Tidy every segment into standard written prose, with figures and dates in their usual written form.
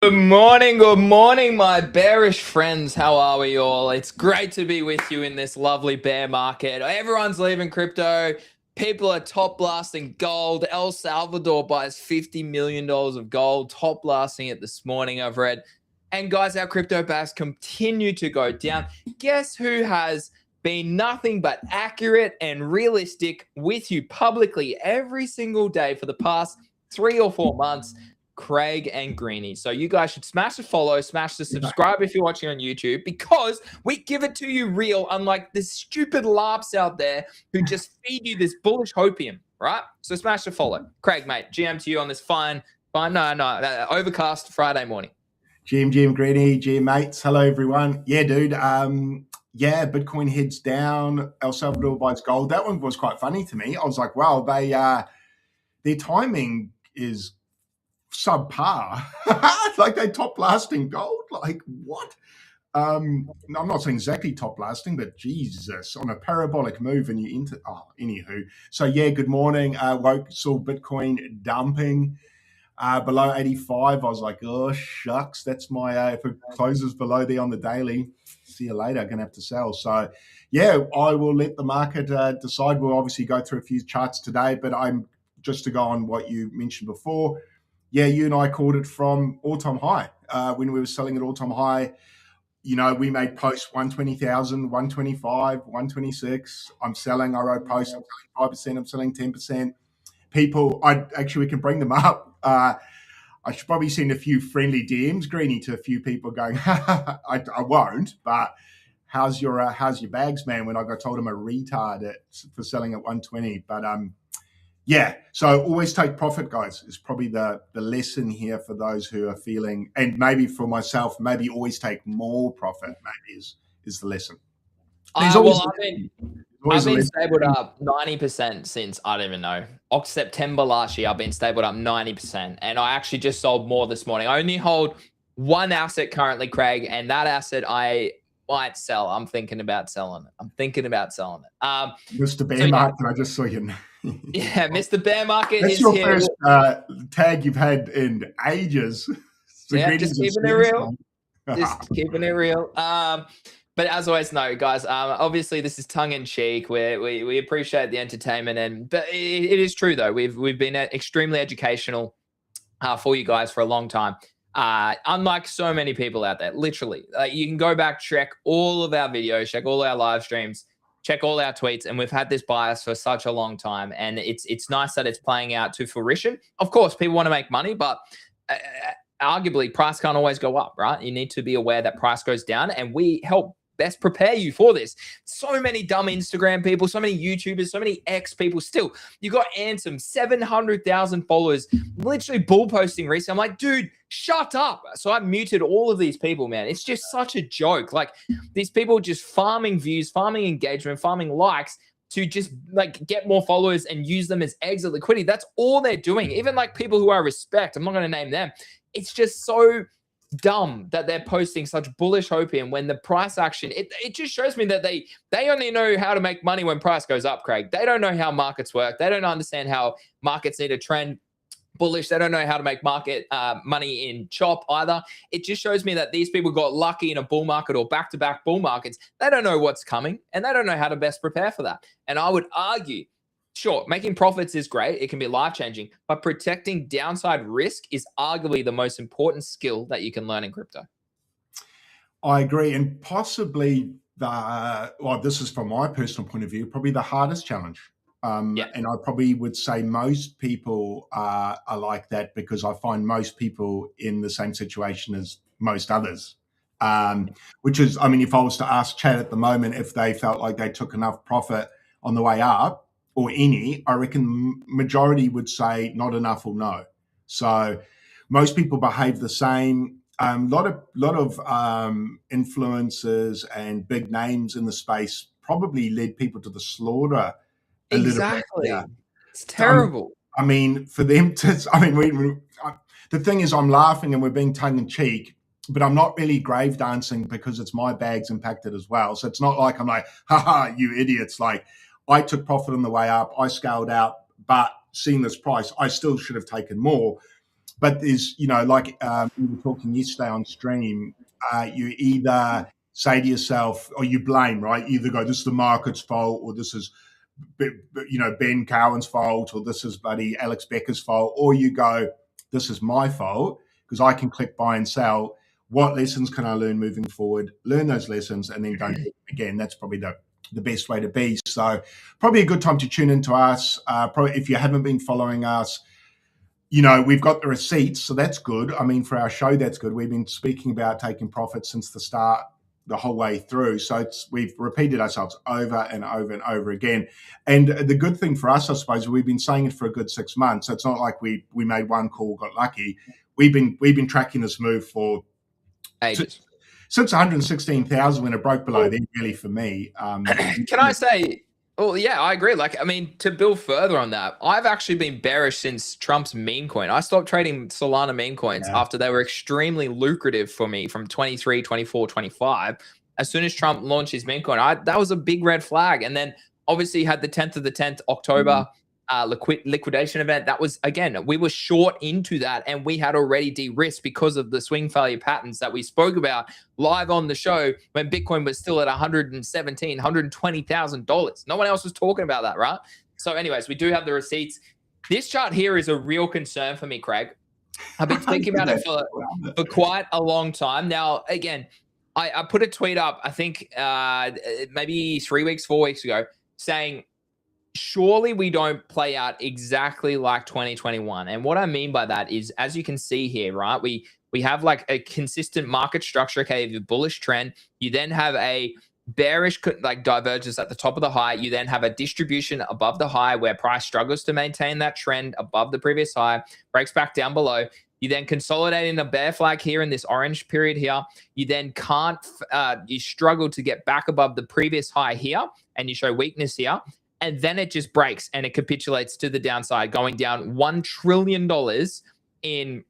Good morning, my bearish friends. How are we all? It's great to be with you in this lovely bear market. Everyone's leaving crypto. People are top blasting gold. El Salvador buys $50 million of gold, top blasting it this morning, I've read. And guys, our crypto bears continue to go down. Guess who has been nothing but accurate and realistic with you publicly every single day for the past 3 or 4 months? Craig and Greeny. So you guys should smash the follow, smash the subscribe if you're watching on YouTube, because we give it to you real, unlike the stupid larps out there who just feed you this bullish hopium, right? So smash the follow. Craig, mate, GM to you on this overcast Friday morning. GM, Greeny, GM mates. Hello, everyone. Yeah, dude. Bitcoin heads down. El Salvador buys gold. That one was quite funny to me. I was like, wow, their timing is subpar. Like they top blasting gold. Like what? I'm not saying exactly top blasting, but Jesus, on a parabolic move and you enter. Oh, anywho. So yeah, good morning. Saw Bitcoin dumping below 85. I was like, oh shucks, that's my if it closes below there on the daily, see you later. Gonna have to sell. So yeah, I will let the market decide. We'll obviously go through a few charts today, but I'm just to go on what you mentioned before. Yeah, you and I called it from all-time high when we were selling at all-time high. You know, we made posts 120,000, 125, 126. I'm selling. I wrote posts. I'm selling 5%. I'm selling 10%. People, we can bring them up. I should probably send a few friendly DMs, Greeny, to a few people going, I won't, but how's your bags, man? When I got told I'm a retard for selling at 120. But yeah, so always take profit, guys, is probably the lesson here for those who are feeling, and maybe for myself, maybe always take more profit, maybe is the lesson. I've been stabled up 90% since, I don't even know, September last year. I've been stabled up 90%, and I actually just sold more this morning. I only hold one asset currently, Craig, and that asset I might sell. I'm thinking about selling it. Mr. Bear Market, I just saw you. Yeah, Mr. Bear Market That's is your here. first tag you've had in ages. So yeah, just keeping it real. Just keeping it real. But as always, no, guys. Obviously, this is tongue in cheek. We appreciate the entertainment, but it is true though. We've been extremely educational for you guys for a long time. Unlike so many people out there, literally, you can go back, check all of our videos, check all our live streams, check all our tweets, and we've had this bias for such a long time. And it's nice that it's playing out to fruition. Of course, people want to make money, but arguably, price can't always go up, right? You need to be aware that price goes down, and we help best prepare you for this. So many dumb Instagram people, so many YouTubers, so many X people. Still, you got Ansem, 700,000 followers, literally bull posting recently. I'm like, dude, shut up. So I muted all of these people, man. It's just such a joke. Like, these people just farming views, farming engagement, farming likes to just like get more followers and use them as exit liquidity. That's all they're doing. Even like people who I respect, I'm not going to name them. It's just so dumb that they're posting such bullish hopium when the price action, it just shows me that they only know how to make money when price goes up, Craig. They don't know how markets work. They don't understand how markets need to trend bullish. They don't know how to make market money in chop either. It just shows me that these people got lucky in a bull market or back-to-back bull markets. They don't know what's coming, and they don't know how to best prepare for that. And I would argue, sure, making profits is great. It can be life-changing, but protecting downside risk is arguably the most important skill that you can learn in crypto. I agree. And possibly this is from my personal point of view, probably the hardest challenge. And I probably would say most people are like that, because I find most people in the same situation as most others. Which is, I mean, if I was to ask Chad at the moment if they felt like they took enough profit on the way up, or any, I reckon majority would say not enough or no. So most people behave the same. Lot of influencers and big names in the space probably led people to the slaughter. Exactly. Yeah. It's terrible. I mean, for them to, the thing is, I'm laughing and we're being tongue in cheek, but I'm not really grave dancing because it's my bags impacted as well. So it's not like I'm like, haha, you idiots. Like, I took profit on the way up, I scaled out, but seeing this price, I still should have taken more. but there's, like we were talking yesterday on stream, you either say to yourself, or you blame, right? You either go, this is the market's fault, or this is, Ben Cowan's fault, or this is bloody Alex Becker's fault, or you go, this is my fault because I can click buy and sell. What lessons can I learn moving forward? Learn those lessons and then don't do them again. That's probably the best way to be. So probably a good time to tune into us. Probably if you haven't been following us, we've got the receipts, so that's good. I mean, for our show, that's good. We've been speaking about taking profits since the start, the whole way through. So we've repeated ourselves over and over and over again. And the good thing for us, I suppose, we've been saying it for a good 6 months. So it's not like we made one call, got lucky. We've been tracking this move for ages. Since 116,000 when it broke below there, really, for me. Can I say, well, yeah, I agree. Like, I mean, to build further on that, I've actually been bearish since Trump's meme coin. I stopped trading Solana meme coins after they were extremely lucrative for me from 23, 24, 25. As soon as Trump launched his meme coin, that was a big red flag. And then obviously you had the 10th of the 10th October liquidation event. That was, again, we were short into that, and we had already de-risked because of the swing failure patterns that we spoke about live on the show when Bitcoin was still at $117,000, $120,000. No one else was talking about that, right? So anyways, we do have the receipts. This chart here is a real concern for me, Craig. I've been thinking about it for quite a long time. Now, again, I put a tweet up, I think maybe 3 weeks, 4 weeks ago, saying, surely we don't play out exactly like 2021. And what I mean by that is, as you can see here, right, we have like a consistent market structure. Okay, the bullish trend. You then have a bearish like divergence at the top of the high. You then have a distribution above the high where price struggles to maintain that trend above the previous high, breaks back down below. You then consolidate in a bear flag here in this orange period here. You then you struggle to get back above the previous high here, and you show weakness here. And then it just breaks and it capitulates to the downside, going down $1 trillion in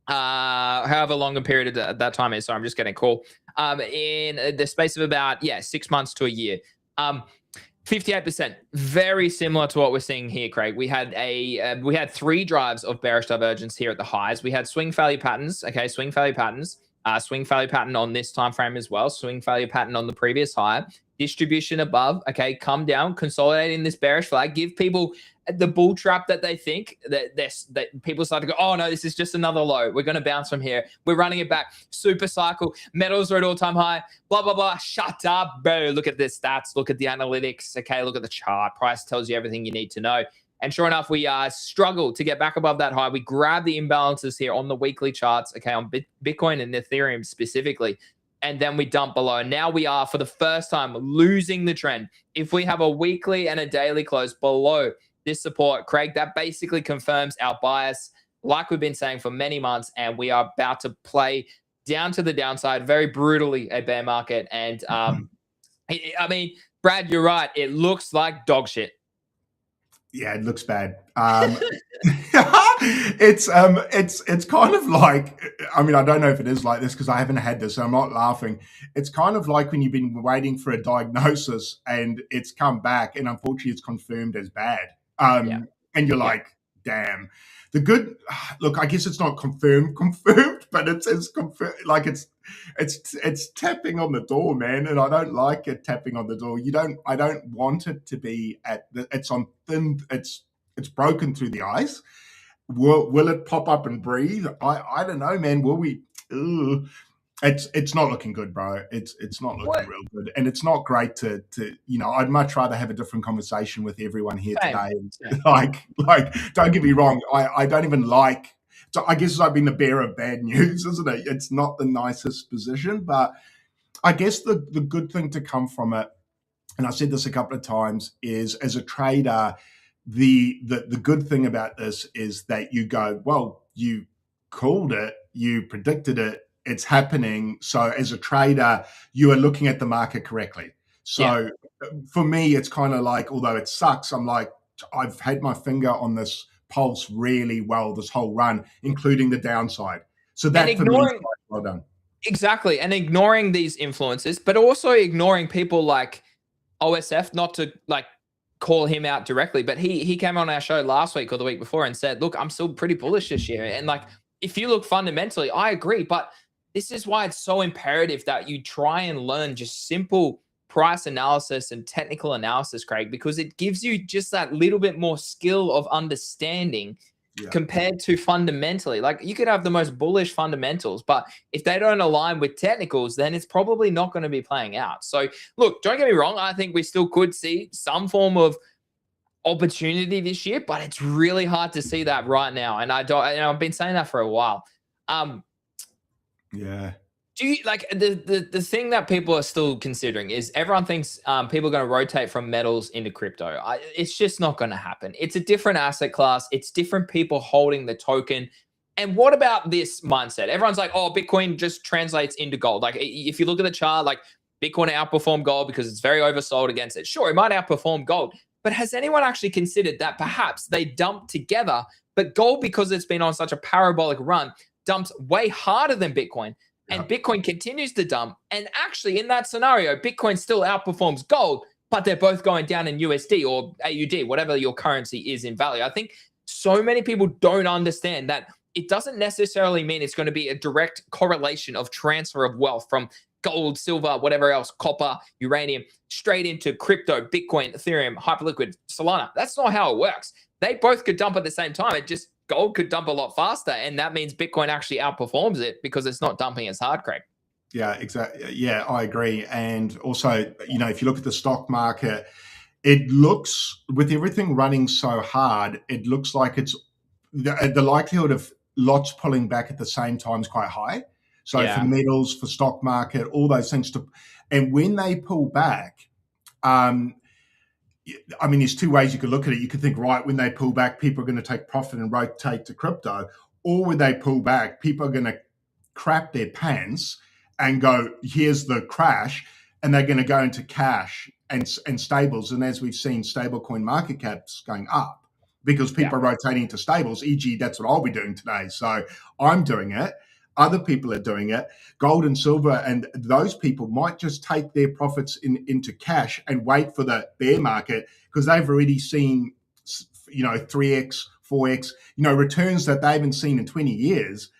however long a period at that time is. So I'm just getting a call. In the space of about 6 months to a year. 58%, very similar to what we're seeing here, Craig. We had 3 drives of bearish divergence here at the highs. We had swing failure patterns. Okay, swing failure patterns. Swing failure pattern on this time frame as well. Swing failure pattern on the previous high. Distribution above. Okay, come down, consolidating this bearish flag. Give people the bull trap that they think that people start to go, oh no, this is just another low. We're going to bounce from here. We're running it back. Super cycle. Metals are at all-time high. Blah, blah, blah. Shut up, bro. Look at the stats. Look at the analytics. Okay, look at the chart. Price tells you everything you need to know. And sure enough, we struggle to get back above that high. We grab the imbalances here on the weekly charts, okay, on Bitcoin and Ethereum specifically. And then we dump below. Now we are, for the first time, losing the trend. If we have a weekly and a daily close below this support, Craig, that basically confirms our bias, like we've been saying for many months, and we are about to play down to the downside, very brutally, a bear market. And I mean, Brad, you're right. It looks like dog shit. Yeah, it looks bad. It's kind of like, I mean, I don't know if it is like this because I haven't had this, so I'm not laughing. It's kind of like when you've been waiting for a diagnosis and it's come back and unfortunately it's confirmed as bad. And you're like, damn. The good, look, I guess it's not confirmed, but it's confirmed. Like it's tapping on the door, man, and I don't like it tapping on the door. I don't want it to be it's on thin. It's broken through the ice. Will it pop up and breathe? I don't know, man. Will we? It's not looking good, bro. It's not looking real good, and it's not great to I'd much rather have a different conversation with everyone here today. Like, don't get me wrong. I don't even like. So I guess I've been the bearer of bad news, isn't it? It's not the nicest position, but I guess the good thing to come from it, and I've said this a couple of times, is as a trader, the good thing about this is that you go, well, you called it, you predicted it. It's happening. So as a trader, you are looking at the market correctly. So for me, it's kind of like, although it sucks, I'm like, I've had my finger on this pulse really well this whole run, including the downside. So that for me is well done. Exactly. And ignoring these influences, but also ignoring people like OSF, not to like call him out directly, but he came on our show last week or the week before and said, look, I'm still pretty bullish this year. And like, if you look fundamentally, I agree. But this is why it's so imperative that you try and learn just simple price analysis and technical analysis, Craig, because it gives you just that little bit more skill of understanding compared to fundamentally. Like, you could have the most bullish fundamentals, but if they don't align with technicals, then it's probably not going to be playing out. So look, don't get me wrong, I think we still could see some form of opportunity this year, but it's really hard to see that right now. And I've been saying that for a while. Do you like the thing that people are still considering is everyone thinks people are going to rotate from metals into crypto. It's just not going to happen. It's a different asset class. It's different people holding the token. And what about this mindset? Everyone's like, oh, Bitcoin just translates into gold. Like, if you look at the chart, like, Bitcoin outperformed gold because it's very oversold against it. Sure, it might outperform gold, but has anyone actually considered that perhaps they dump together, but gold, because it's been on such a parabolic run, dumps way harder than Bitcoin? And Bitcoin continues to dump. And actually, in that scenario, Bitcoin still outperforms gold, but they're both going down in USD or AUD, whatever your currency is in value. I think so many people don't understand that it doesn't necessarily mean it's going to be a direct correlation of transfer of wealth from gold, silver, whatever else, copper, uranium, straight into crypto, Bitcoin, Ethereum, Hyperliquid, Solana. That's not how it works. They both could dump at the same time. It just, gold could dump a lot faster, and that means Bitcoin actually outperforms it because it's not dumping as hard, Craig. Yeah, exactly. Yeah, I agree. And also, if you look at the stock market, it looks, with everything running so hard, it looks like it's the likelihood of lots pulling back at the same time is quite high. So for metals, for stock market, all those things and when they pull back, there's two ways you could look at it. You could think, right, when they pull back, people are going to take profit and rotate to crypto. Or when they pull back, people are going to crap their pants and go, here's the crash, and they're going to go into cash and stables. And as we've seen, stablecoin market caps going up because people are rotating to stables, e.g. that's what I'll be doing today. So I'm doing it. Other people are doing it. Gold and silver, and those people might just take their profits into cash and wait for the bear market because they've already seen, 3x, 4x, returns that they haven't seen in 20 years.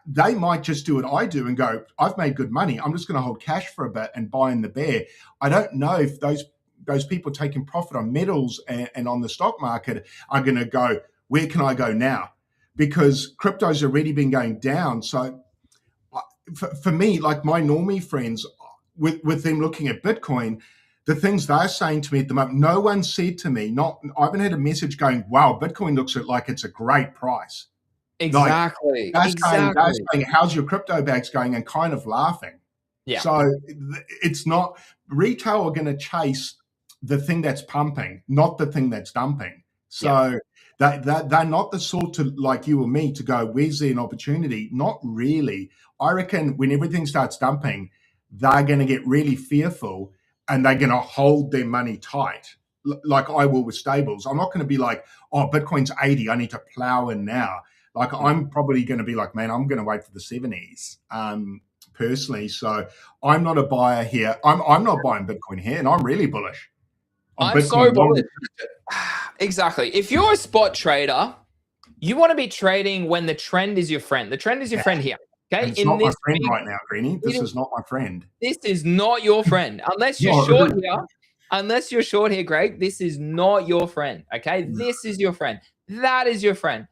They might just do what I do and go, I've made good money. I'm just going to hold cash for a bit and buy in the bear. I don't know if those people taking profit on metals and on the stock market are going to go, where can I go now? Because crypto's already been going down. So for me, like my normie friends, with them looking at Bitcoin, the things they're saying to me at the moment, no one said to me, I haven't had a message going, wow, Bitcoin looks like it's a great price. Exactly. Like, they're saying, how's your crypto bags going? And kind of laughing. Yeah. So it's not, retail are going to chase the thing that's pumping, not the thing that's dumping. So they're not the sort of like you or me to go, where's there an opportunity? Not really. I reckon when everything starts dumping, they're going to get really fearful and they're going to hold their money tight, like I will with stables. I'm not going to be like, oh, Bitcoin's 80, I need to plow in now. Like I'm probably going to be like, man, I'm going to wait for the 70s personally. So I'm not a buyer here. I'm not buying Bitcoin here, and I'm really bullish. I'm so bullish. Exactly. If you're a spot trader, you want to be trading when the trend is your friend. The trend is your friend here. Okay. It's not my friend right now, Greenie. This is not my friend. This is not your friend. Unless you're short here. Unless you're short here, Greg, this is not your friend. Okay. This is your friend. That is your friend.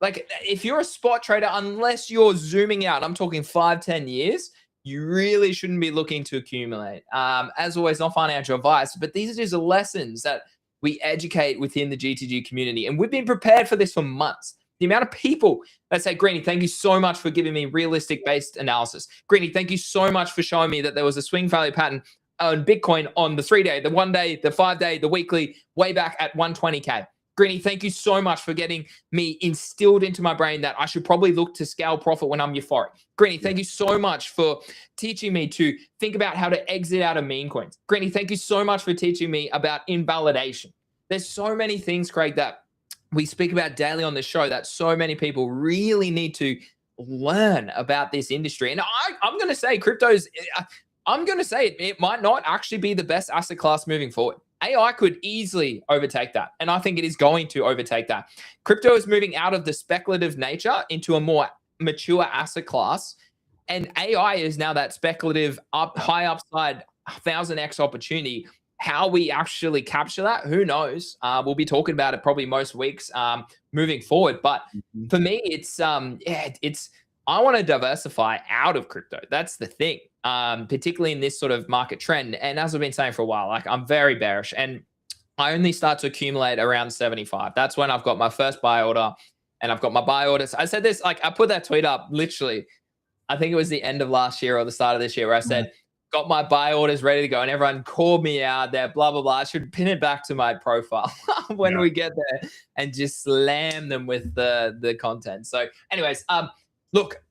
Like, if you're a spot trader, unless you're zooming out, I'm talking 5-10 years, you really shouldn't be looking to accumulate. As always, not financial advice, but these are just lessons that we educate within the GTG community. And we've been prepared for this for months. The amount of people that say, Greenie, thank you so much for giving me realistic based analysis. Greenie, thank you so much for showing me that there was a swing value pattern on Bitcoin on the 3-day, the 1-day, the 5-day, the weekly, way back at 120K. Greenie, thank you so much for getting me instilled into my brain that I should probably look to scale profit when I'm euphoric. Greenie, thank you so much for teaching me to think about how to exit out of meme coins. Greenie, thank you so much for teaching me about invalidation. There's so many things, Craig, that we speak about daily on the show that so many people really need to learn about this industry. And I'm going to say it might not actually be the best asset class moving forward. AI could easily overtake that. And I think it is going to overtake that. Crypto is moving out of the speculative nature into a more mature asset class. And AI is now that speculative, high upside, 1000x opportunity. How we actually capture that, who knows? We'll be talking about it probably most weeks moving forward. But for me, it's I want to diversify out of crypto. That's the thing, particularly in this sort of market trend. And as I've been saying for a while, like I'm very bearish, and I only start to accumulate around 75. That's when I've got my first buy order, and I've got my buy orders. I said this, like I put that tweet up literally, I think it was the end of last year or the start of this year, where I said, got my buy orders ready to go, and everyone called me out there, blah, blah, blah. I should pin it back to my profile when we get there and just slam them with the content. So anyways, look,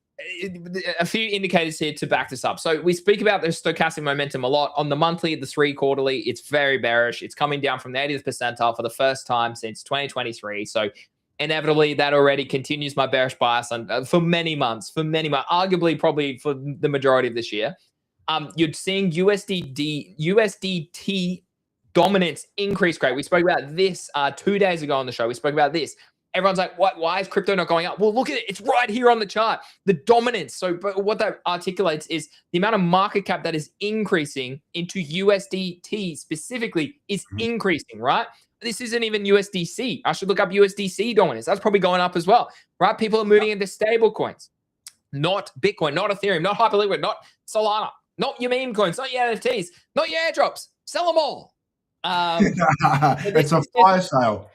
a few indicators here to back this up. So we speak about the stochastic momentum a lot. On the monthly, the 3 quarterly, it's very bearish. It's coming down from the 80th percentile for the first time since 2023. So inevitably, that already continues my bearish bias for many months, arguably probably for the majority of this year. You're seeing USDT dominance increase great. We spoke about this 2 days ago on the show. We spoke about this. Everyone's like, what? Why is crypto not going up? Well, look at it. It's right here on the chart. The dominance. So but what that articulates is the amount of market cap that is increasing into USDT specifically is increasing, right? This isn't even USDC. I should look up USDC dominance. That's probably going up as well, right? People are moving into stable coins, not Bitcoin, not Ethereum, not Hyperliquid, not Solana, not your meme coins, not your NFTs, not your airdrops. Sell them all. It's a fire sale.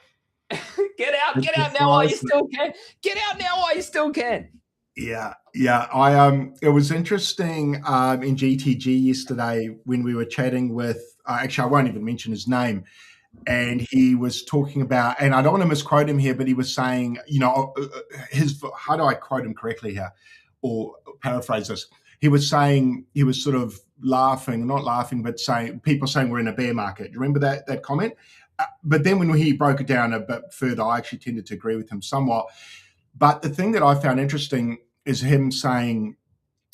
Get out now while you still can. Get out now while you still can. Yeah. It was interesting in GTG yesterday when we were chatting with. Actually, I won't even mention his name. And he was talking about, and I don't want to misquote him here, but he was saying, how do I quote him correctly here or paraphrase this? He was saying, he was sort of not laughing, but saying, people saying we're in a bear market. Do you remember that comment? But then when he broke it down a bit further, I actually tended to agree with him somewhat. But the thing that I found interesting is him saying,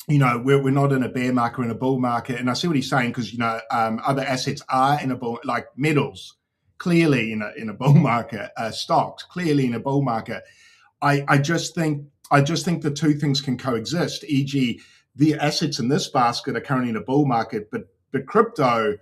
we're not in a bear market, we're in a bull market. And I see what he's saying because, other assets are in a bull, like metals, clearly in a bull market, stocks clearly in a bull market. I just think the two things can coexist. E.g., the assets in this basket are currently in a bull market, but crypto,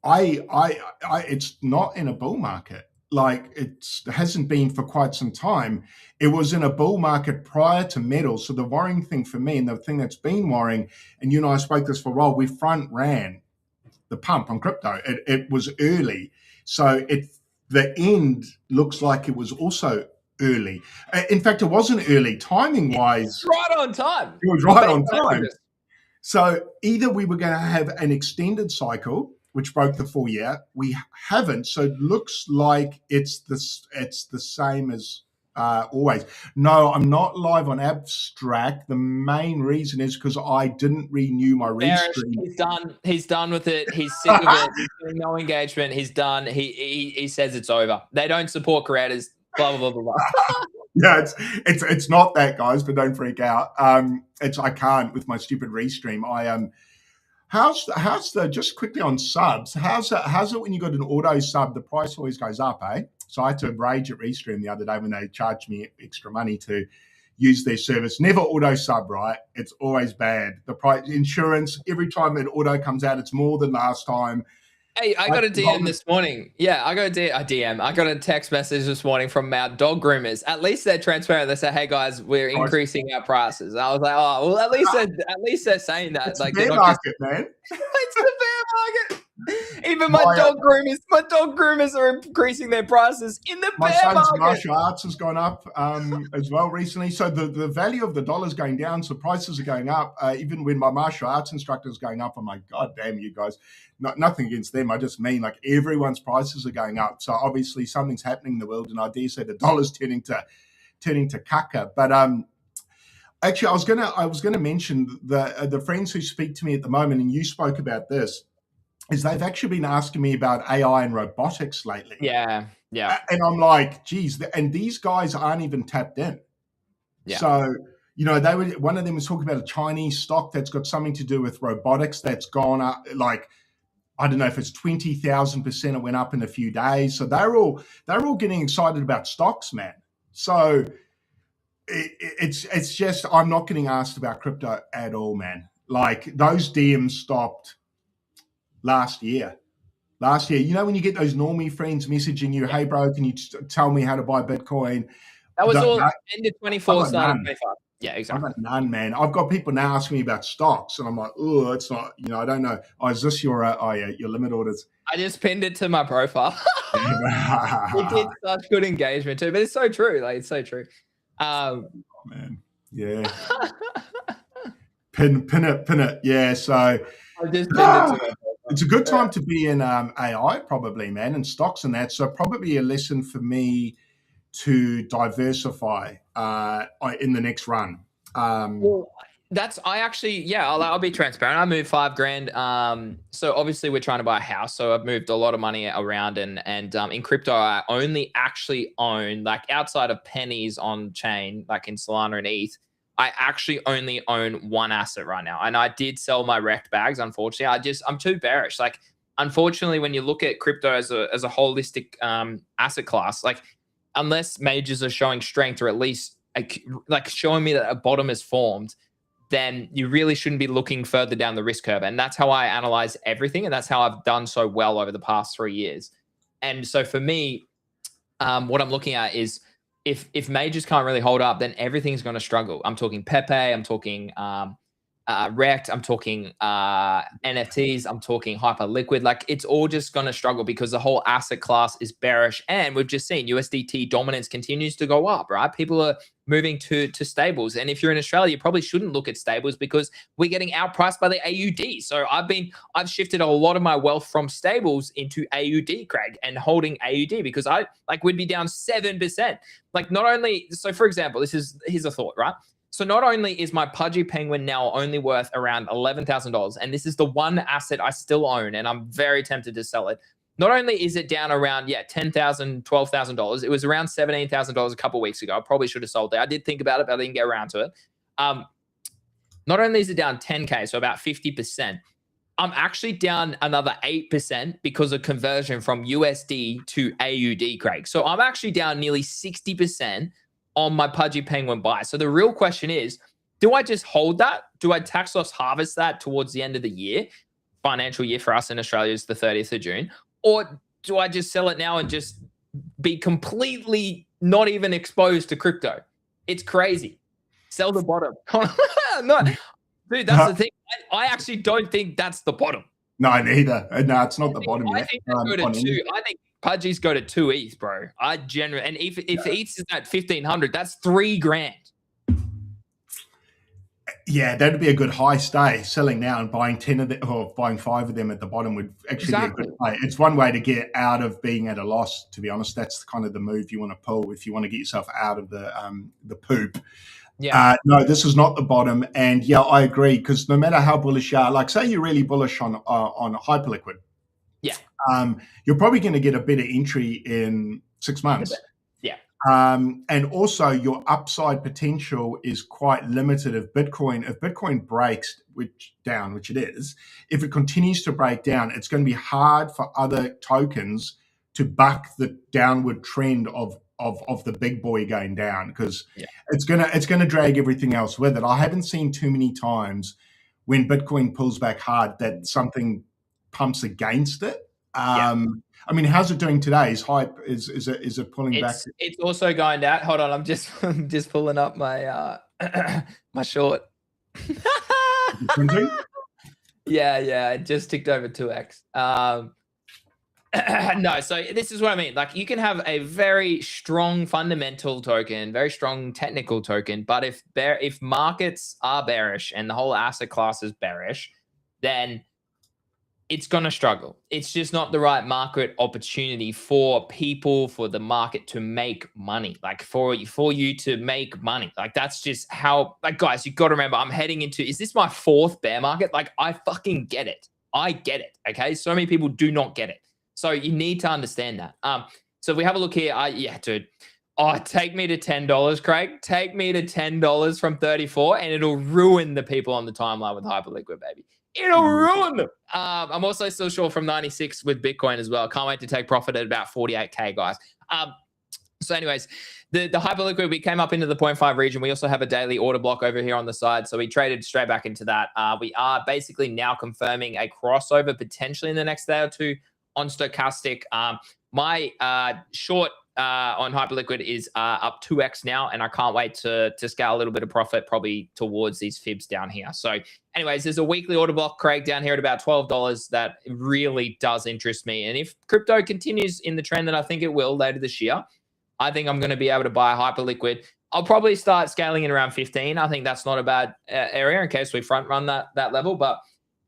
it's not in a bull market. Like it hasn't been for quite some time. It was in a bull market prior to metals. So the worrying thing for me, and the thing that's been worrying, and you and I spoke this for a while, we front ran the pump on crypto. It was early. So the end looks like it was also early. In fact, it wasn't early timing wise. Right on time. It was right on time. So either we were going to have an extended cycle, which broke the full year. We haven't. So it looks like it's the same as always. No, I'm not live on Abstract. The main reason is because I didn't renew my restream. He's done with it. He's sick of it. He's doing no engagement. He's done. He says it's over. They don't support creators. Blah blah blah blah. Yeah, it's not that, guys, but don't freak out. I can't with my stupid restream. How's the, just quickly on subs, how's it when you got an auto sub, the price always goes up, eh? So I had to rage at Restream the other day when they charged me extra money to use their service. Never auto sub, right? It's always bad. The price, insurance, every time an auto comes out, it's more than last time. Hey, I got a DM this morning. Yeah, I got a DM. I got a text message this morning from our dog groomers. At least they're transparent. They say, "Hey guys, we're increasing our prices." I was like, "Oh, well, at least they're saying that." It's like the bear market, man. It's the bear market. Even my dog groomers are increasing their prices in the bear market. My son's martial arts has gone up as well recently. So the value of the dollar is going down. So prices are going up. Even when my martial arts instructor is going up, I'm like, God damn you guys. Nothing against them. I just mean like everyone's prices are going up. So obviously something's happening in the world, and I dare say the dollar's turning to caca. But actually, I was gonna mention the friends who speak to me at the moment, and you spoke about this, is they've actually been asking me about AI and robotics lately. Yeah. And I'm like, geez, and these guys aren't even tapped in. Yeah. So, one of them was talking about a Chinese stock that's got something to do with robotics that's gone up like I don't know if it's 20,000% it went up in a few days. So they're all getting excited about stocks, man. So it's just, I'm not getting asked about crypto at all, man. Like those DMs stopped last year. You know, when you get those normie friends messaging you, hey bro, can you tell me how to buy Bitcoin? That was all end of 24, start of 25. Yeah, exactly. I've got none, man. I've got people now asking me about stocks, and I'm like, oh, it's not, you know, I don't know. Oh, is this your your limit orders? I just pinned it to my profile. It did such good engagement too, but it's so true. Like, it's so true. Oh, man, yeah. pin it. Yeah. So I just pinned it to my profile. It's a good time to be in AI, probably, man, and stocks and that. So probably a lesson for me to diversify in the next run. Well, I'll be transparent. I moved $5,000. So obviously we're trying to buy a house. So I've moved a lot of money around, and in crypto, I only actually own, like outside of pennies on chain, like in Solana and ETH, I actually only own one asset right now. And I did sell my wrecked bags, unfortunately. I'm too bearish. Like, unfortunately, when you look at crypto as a holistic asset class, like, unless majors are showing strength, or at least like showing me that a bottom is formed, then you really shouldn't be looking further down the risk curve. And that's how I analyze everything. And that's how I've done so well over the past 3 years. And so for me, what I'm looking at is, if majors can't really hold up, then everything's going to struggle. I'm talking Pepe, I'm talking Rect, I'm talking NFTs, I'm talking Hyperliquid. Like, it's all just going to struggle because the whole asset class is bearish. And we've just seen USDT dominance continues to go up, right? People are moving to stables. And if you're in Australia, you probably shouldn't look at stables because we're getting outpriced by the AUD. So I've shifted a lot of my wealth from stables into AUD, Craig, and holding AUD, because we'd be down 7%. Like, not only, so for example, here's a thought, right? So not only is my Pudgy Penguin now only worth around $11,000, and this is the one asset I still own, and I'm very tempted to sell it. Not only is it down around, $10,000, $12,000, it was around $17,000 a couple of weeks ago. I probably should have sold it. I did think about it, but I didn't get around to it. Not only is it down 10K, so about 50%, I'm actually down another 8% because of conversion from USD to AUD, Craig. So I'm actually down nearly 60% on my Pudgy Penguin buy. So the real question is, do I just hold that? Do I tax loss harvest that towards the end of the year? Financial year for us in Australia is the 30th of June. Or do I just sell it now and just be completely not even exposed to crypto? It's crazy. Sell the bottom. No, dude, that's the thing. I actually don't think that's the bottom. No, neither. No, it's not the bottom yet. I think go to 2. I think Pudgies go to 2 ETH, bro. And if ETH is at 1,500, that's $3,000. Yeah, that'd be a good high stay. Selling now and buying 10 of them, or buying 5 of them at the bottom would actually be a good play. It's one way to get out of being at a loss, to be honest. That's kind of the move you want to pull if you want to get yourself out of the poop. Yeah. No, this is not the bottom. And yeah, I agree, because no matter how bullish you are, like say you're really bullish on Hyperliquid, you're probably going to get a better entry in 6 months. Yeah. And also your upside potential is quite limited. If Bitcoin breaks which it is, if it continues to break down, it's going to be hard for other tokens to buck the downward trend of the big boy going down, because it's gonna drag everything else with it. I haven't seen too many times when Bitcoin pulls back hard that something pumps against it. I mean, how's it doing today? Is it pulling back? It's also going down. Hold on, I'm just pulling up my my short. Yeah, it just ticked over 2x. No, so this is what I mean. Like, you can have a very strong fundamental token, very strong technical token, but if markets are bearish and the whole asset class is bearish, then it's going to struggle. It's just not the right market opportunity for the market to make money. Like, for you to make money. Like, that's just how, like, guys, you got to remember, I'm heading into, is this my 4th bear market? Like, I fucking get it. I get it. Okay. So many people do not get it. So you need to understand that. So if we have a look here, dude. Oh, take me to $10, Craig. Take me to $10 from 34, and it'll ruin the people on the timeline with Hyperliquid, baby. It'll ruin them. I'm also still short from 96 with Bitcoin as well. Can't wait to take profit at about 48K, guys. So anyways, the Hyperliquid, we came up into the 0.5 region. We also have a daily order block over here on the side. So we traded straight back into that. We are basically now confirming a crossover potentially in the next day or two on Stochastic. My short on Hyperliquid is up 2x now, and I can't wait to scale a little bit of profit probably towards these fibs down here. So anyways, there's a weekly order block, Craig, down here at about $12 that really does interest me. And if crypto continues in the trend that I think it will later this year, I think I'm going to be able to buy Hyperliquid. I'll probably start scaling in around 15. I think that's not a bad area in case we front run that level. But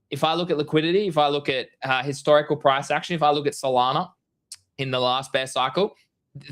if I look at liquidity, if I look at historical price action, if I look at Solana in the last bear cycle,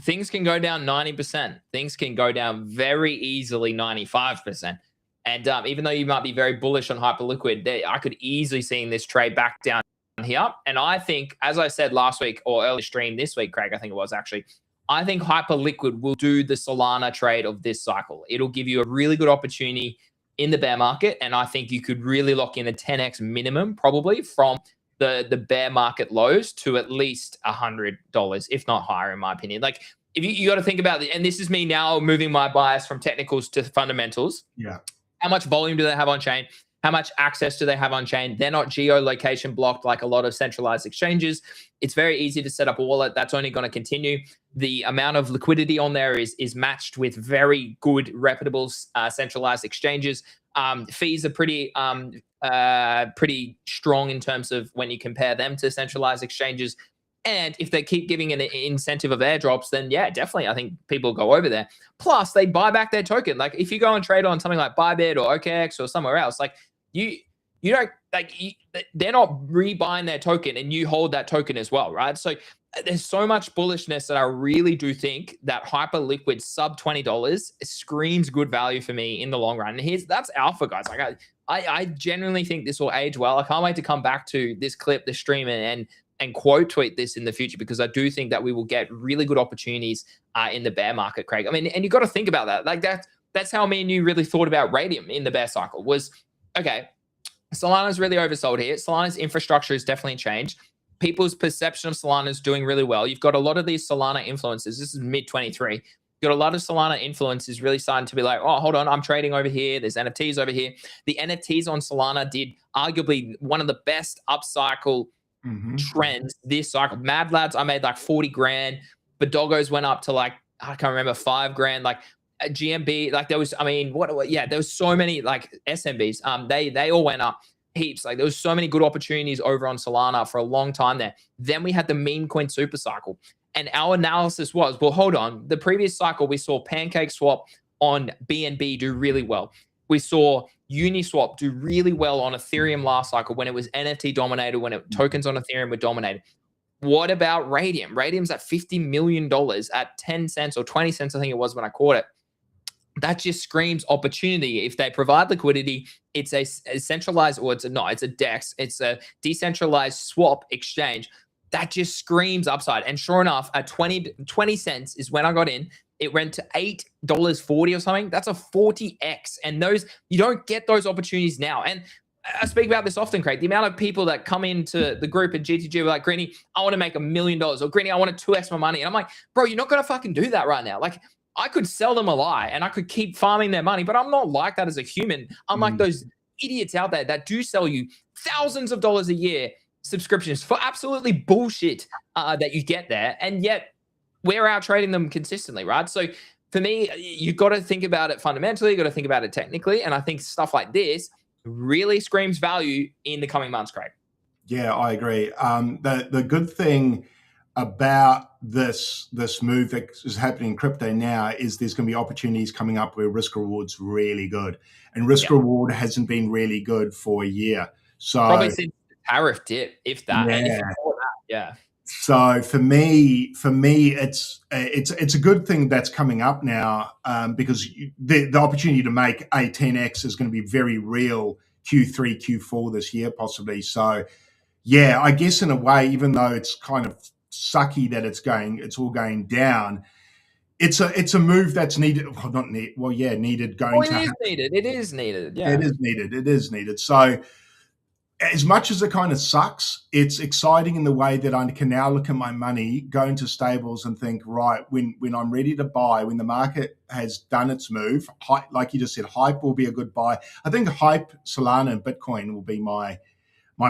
things can go down 90%. Things can go down very easily 95%. And even though you might be very bullish on Hyperliquid, I could easily see this trade back down here. And I think, as I said last week or early stream this week, Craig, I think it was actually, I think Hyperliquid will do the Solana trade of this cycle. It'll give you a really good opportunity in the bear market. And I think you could really lock in a 10x minimum probably from the bear market lows to at least $100, if not higher, in my opinion. Like, if you got to think about it, and this is me now moving my bias from technicals to fundamentals. Yeah. How much volume do they have on chain? How much access do they have on chain? They're not geolocation blocked like a lot of centralized exchanges. It's very easy to set up a wallet. That's only going to continue. The amount of liquidity on there is matched with very good, reputable centralized exchanges. Fees are pretty strong in terms of when you compare them to centralized exchanges. And if they keep giving an incentive of airdrops, then yeah, definitely, I think people go over there. Plus, they buy back their token. Like if you go and trade on something like Bybit or OKX or somewhere else, like you don't they're not rebuying their token, and you hold that token as well, right? So there's so much bullishness that I really do think that Hyperliquid sub $20 screams good value for me in the long run. And that's alpha, guys. Like I genuinely think this will age well. I can't wait to come back to this clip, this stream, and quote tweet this in the future, because I do think that we will get really good opportunities in the bear market, Craig. I mean, and you got to think about that. Like that's how me and you really thought about Radium in the bear cycle was, okay, Solana's really oversold here. Solana's infrastructure has definitely changed. People's perception of Solana is doing really well. You've got a lot of these Solana influencers. This is mid-23. You've got a lot of Solana influencers really starting to be like, oh, hold on, I'm trading over here. There's NFTs over here. The NFTs on Solana did arguably one of the best upcycle trends this cycle. Mad Lads, I made like 40 grand. Doggos went up to like, I can't remember, 5 grand. Like GMB, like there was, I mean, there was so many like SMBs. They all went up heaps. Like there was so many good opportunities over on Solana for a long time there. Then we had the meme coin super cycle. And our analysis was, well, hold on. The previous cycle, we saw PancakeSwap on BNB do really well. We saw Uniswap do really well on Ethereum last cycle when it was NFT dominated, when tokens on Ethereum were dominated. What about Radium? Radium's at $50 million at 10 cents or 20 cents, I think it was when I caught it. That just screams opportunity. If they provide liquidity, it's a centralized, or it's a DEX. It's a decentralized swap exchange. That just screams upside. And sure enough, at 20 cents is when I got in. It went to $8.40 or something. That's a 40x. And you don't get those opportunities now. And I speak about this often, Craig. The amount of people that come into the group at GTG were like, Greeny, I want to make $1 million. Or Greeny, I want to 2x my money. And I'm like, bro, you're not going to fucking do that right now. Like, I could sell them a lie and I could keep farming their money, but I'm not like that as a human. I'm like those idiots out there that do sell you thousands of dollars a year subscriptions for absolutely bullshit that you get there. And yet we're out trading them consistently, right? So for me, you've got to think about it fundamentally. You've got to think about it technically. And I think stuff like this really screams value in the coming months, Craig. Yeah, I agree. The good thing about this move that is happening in crypto now is there's going to be opportunities coming up where risk reward's really good, and risk reward hasn't been really good for a year. So probably since the tariff dip, if that. Yeah. So for me, it's a good thing that's coming up now, because the opportunity to make a 10x is going to be very real Q3, Q4 this year, possibly. So yeah, I guess in a way, even though it's kind of sucky that it's all going down, it's a move that's needed. Well, not need. Well, yeah, needed. It is needed. Yeah, it is needed. So as much as it kind of sucks, it's exciting in the way that I can now look at my money, go into stables and think, right, when I'm ready to buy, when the market has done its move, like you just said, hype will be a good buy. I think hype, Solana, and Bitcoin will be my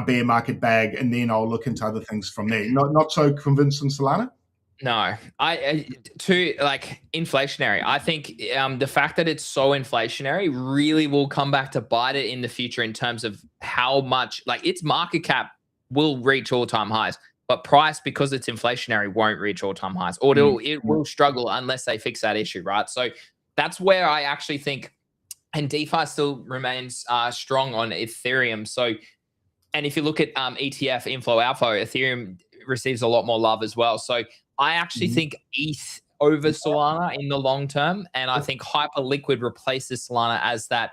bear market bag, and then I'll look into other things from there. Not so convinced on Solana? No, too like inflationary. I think the fact that it's so inflationary really will come back to bite it in the future in terms of how much, like, its market cap will reach all-time highs, but price, because it's inflationary, won't reach all-time highs, or it will struggle unless they fix that issue, right? So that's where I actually think, and DeFi still remains strong on Ethereum. So, and if you look at ETF inflow outflow, Ethereum receives a lot more love as well. So I actually think ETH over Solana in the long term, and I think Hyperliquid replaces Solana as that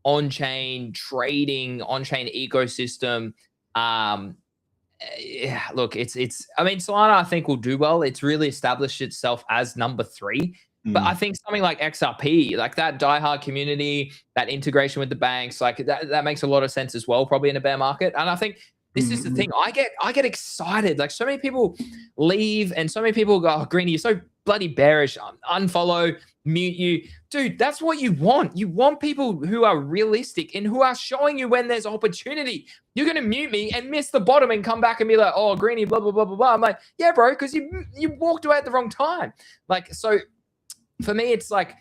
on-chain trading, on-chain ecosystem. Yeah, look, it's. I mean, Solana I think will do well. It's really established itself as number 3. But I think something like XRP, like that diehard community, that integration with the banks, like that makes a lot of sense as well, probably in a bear market. And I think this is the thing. I get excited. Like, so many people leave and so many people go, "Oh, Greeny, you're so bloody bearish. Unfollow, mute you." Dude, that's what you want. You want people who are realistic and who are showing you when there's opportunity. You're going to mute me and miss the bottom and come back and be like, "Oh, Greeny, blah, blah, blah, blah, blah." I'm like, yeah, bro, because you walked away at the wrong time. Like, so for me, it's like,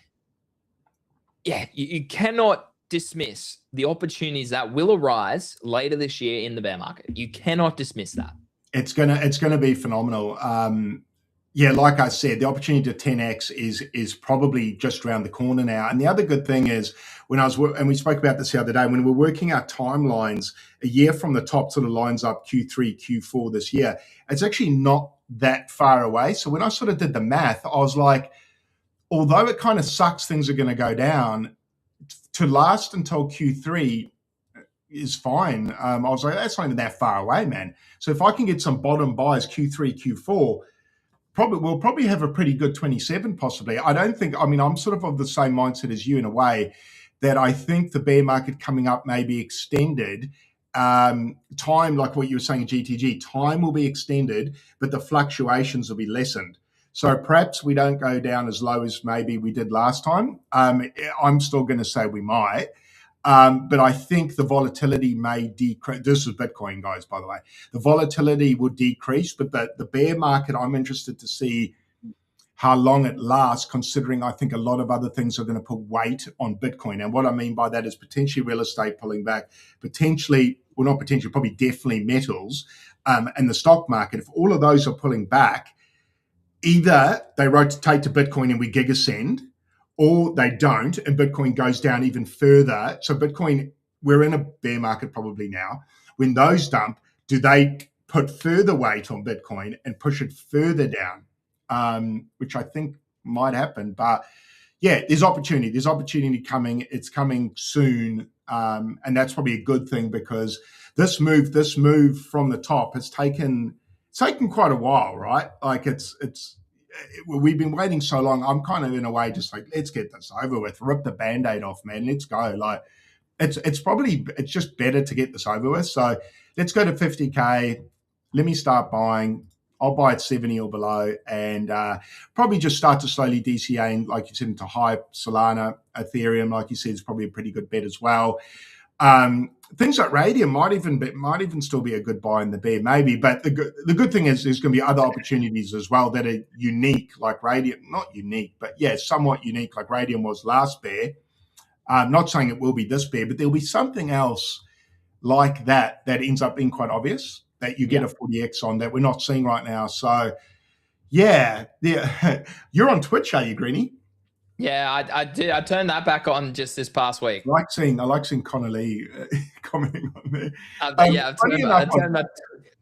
yeah, you cannot dismiss the opportunities that will arise later this year in the bear market. You cannot dismiss that. It's gonna be phenomenal. Yeah, like I said, the opportunity to 10x is probably just around the corner now. And the other good thing is, and we spoke about this the other day, when we're working our timelines, a year from the top sort of lines up Q3, Q4 this year. It's actually not that far away. So when I sort of did the math, I was like, although it kind of sucks things are going to go down, to last until Q3 is fine. I was like, that's not even that far away, man. So if I can get some bottom buys Q3, Q4, we'll probably have a pretty good 27 possibly. I'm sort of the same mindset as you in a way, that I think the bear market coming up may be extended. Time, like what you were saying, GTG, time will be extended, but the fluctuations will be lessened. So perhaps we don't go down as low as maybe we did last time. I'm still going to say we might. But I think the volatility may decrease. This is Bitcoin, guys, by the way. The volatility will decrease, but the bear market, I'm interested to see how long it lasts, considering I think a lot of other things are going to put weight on Bitcoin. And what I mean by that is potentially real estate pulling back, probably definitely metals, and the stock market. If all of those are pulling back, either they rotate to Bitcoin and we gigasend, or they don't and Bitcoin goes down even further. So Bitcoin, we're in a bear market probably now. When those dump, do they put further weight on Bitcoin and push it further down? Which I think might happen. But yeah, there's opportunity. There's opportunity coming. It's coming soon. And that's probably a good thing, because this move from the top has taken quite a while, right? Like we've been waiting so long. I'm kind of in a way just like, let's get this over with, rip the Band-Aid off, man. Let's go. Like it's just better to get this over with. So let's go to 50K. Let me start buying. I'll buy at 70 or below, and probably just start to slowly DCA, like you said, into Hype, Solana, Ethereum, like you said, is probably a pretty good bet as well. Things like Radium might even still be a good buy in the bear, maybe. But the good thing is there's going to be other opportunities as well that are unique, like Radium. Not unique, but yeah, somewhat unique, like Radium was last bear. Not saying it will be this bear, but there'll be something else like that ends up being quite obvious, that you get a 40x on, that we're not seeing right now. So yeah. You're on Twitch, are you, Greeny? Yeah, I did. I turned that back on just this past week. I like seeing Connor Lee commenting on there. Yeah, I turned that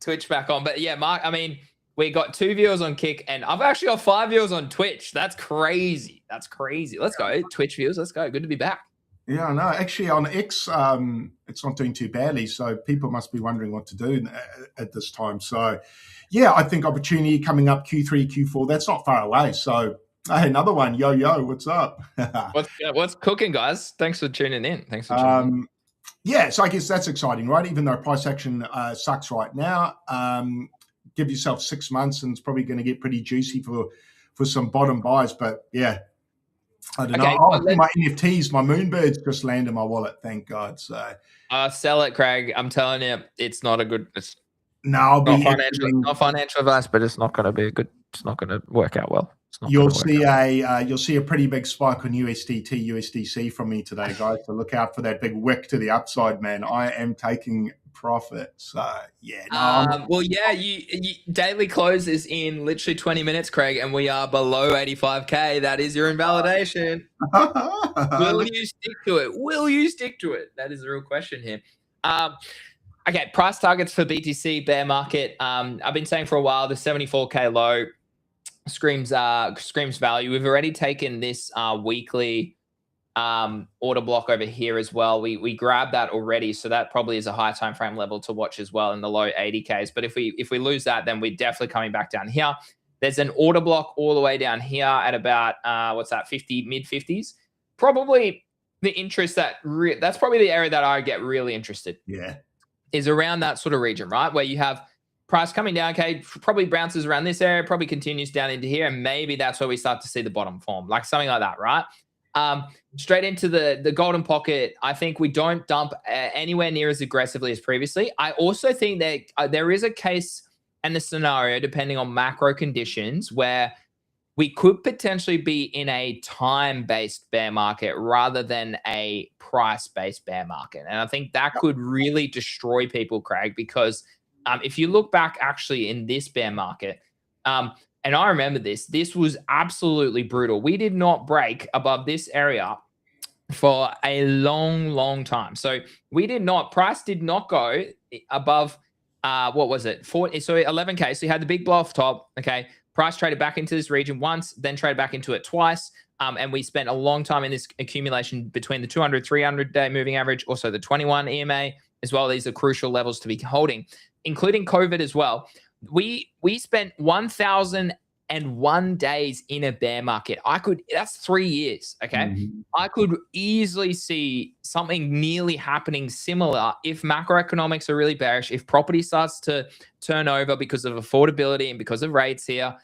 Twitch back on. But yeah, Mark, I mean, we got 2 viewers on Kick, and I've actually got 5 viewers on Twitch. That's crazy. Let's go, Twitch viewers. Let's go. Good to be back. Yeah, no, actually on X, it's not doing too badly. So people must be wondering what to do at this time. So yeah, I think opportunity coming up Q3, Q4, that's not far away. So hey, another one. Yo, what's up? What's cooking, guys? Thanks for tuning in. Yeah, so I guess that's exciting, right? Even though price action sucks right now, give yourself 6 months and it's probably going to get pretty juicy for some bottom buys. But yeah, I don't know. I think my NFTs, my Moonbirds just landed in my wallet, thank God. So sell it, Craig. I'm telling you, it's not a good. No, I'll be not financial advice, but it's not going to be a good. It's not going to work out well. You'll see a pretty big spike on USDT, USDC from me today, guys. So look out for that big wick to the upside, man. I am taking profit. So yeah. Well, yeah, you daily close is in literally 20 minutes, Craig, and we are below 85K. That is your invalidation. Will you stick to it? Will you stick to it? That is the real question here. Okay, price targets for BTC bear market. I've been saying for a while the 74K low screams value. We've already taken this weekly order block over here as well. We grabbed that already, so that probably is a high time frame level to watch as well in the low 80Ks. But if we lose that, then we're definitely coming back down here. There's an order block all the way down here at about what's that, mid 50s. Probably the interest that's probably the area that I get really interested. Yeah, is around that sort of region, right? Where you have price coming down, okay, probably bounces around this area, probably continues down into here, and maybe that's where we start to see the bottom form, like something like that, right? Straight into the golden pocket, I think we don't dump anywhere near as aggressively as previously. I also think that there is a case and a scenario, depending on macro conditions, where we could potentially be in a time-based bear market rather than a price-based bear market. And I think that could really destroy people, Craig, because if you look back actually in this bear market, and I remember this was absolutely brutal. We did not break above this area for a long, long time. So price did not go above, what was it? 11K. So you had the big blow off top, okay? Price traded back into this region once, then traded back into it twice. And we spent a long time in this accumulation between the 200, 300-day moving average, also the 21 EMA as well. These are crucial levels to be holding, including COVID as well. We spent 1,001 days in a bear market. That's 3 years, okay? Mm-hmm. I could easily see something nearly happening similar if macroeconomics are really bearish, if property starts to turn over because of affordability and because of rates here,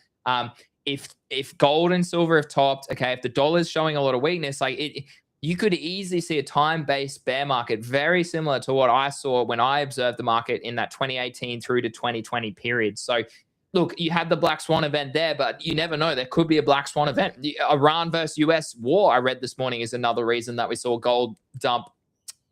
if gold and silver have topped, okay, if the dollar's showing a lot of weakness, you could easily see a time-based bear market very similar to what I saw when I observed the market in that 2018 through to 2020 period. So look, you had the black swan event there, but you never know. There could be a black swan event. The Iran versus US war, I read this morning, is another reason that we saw gold dump,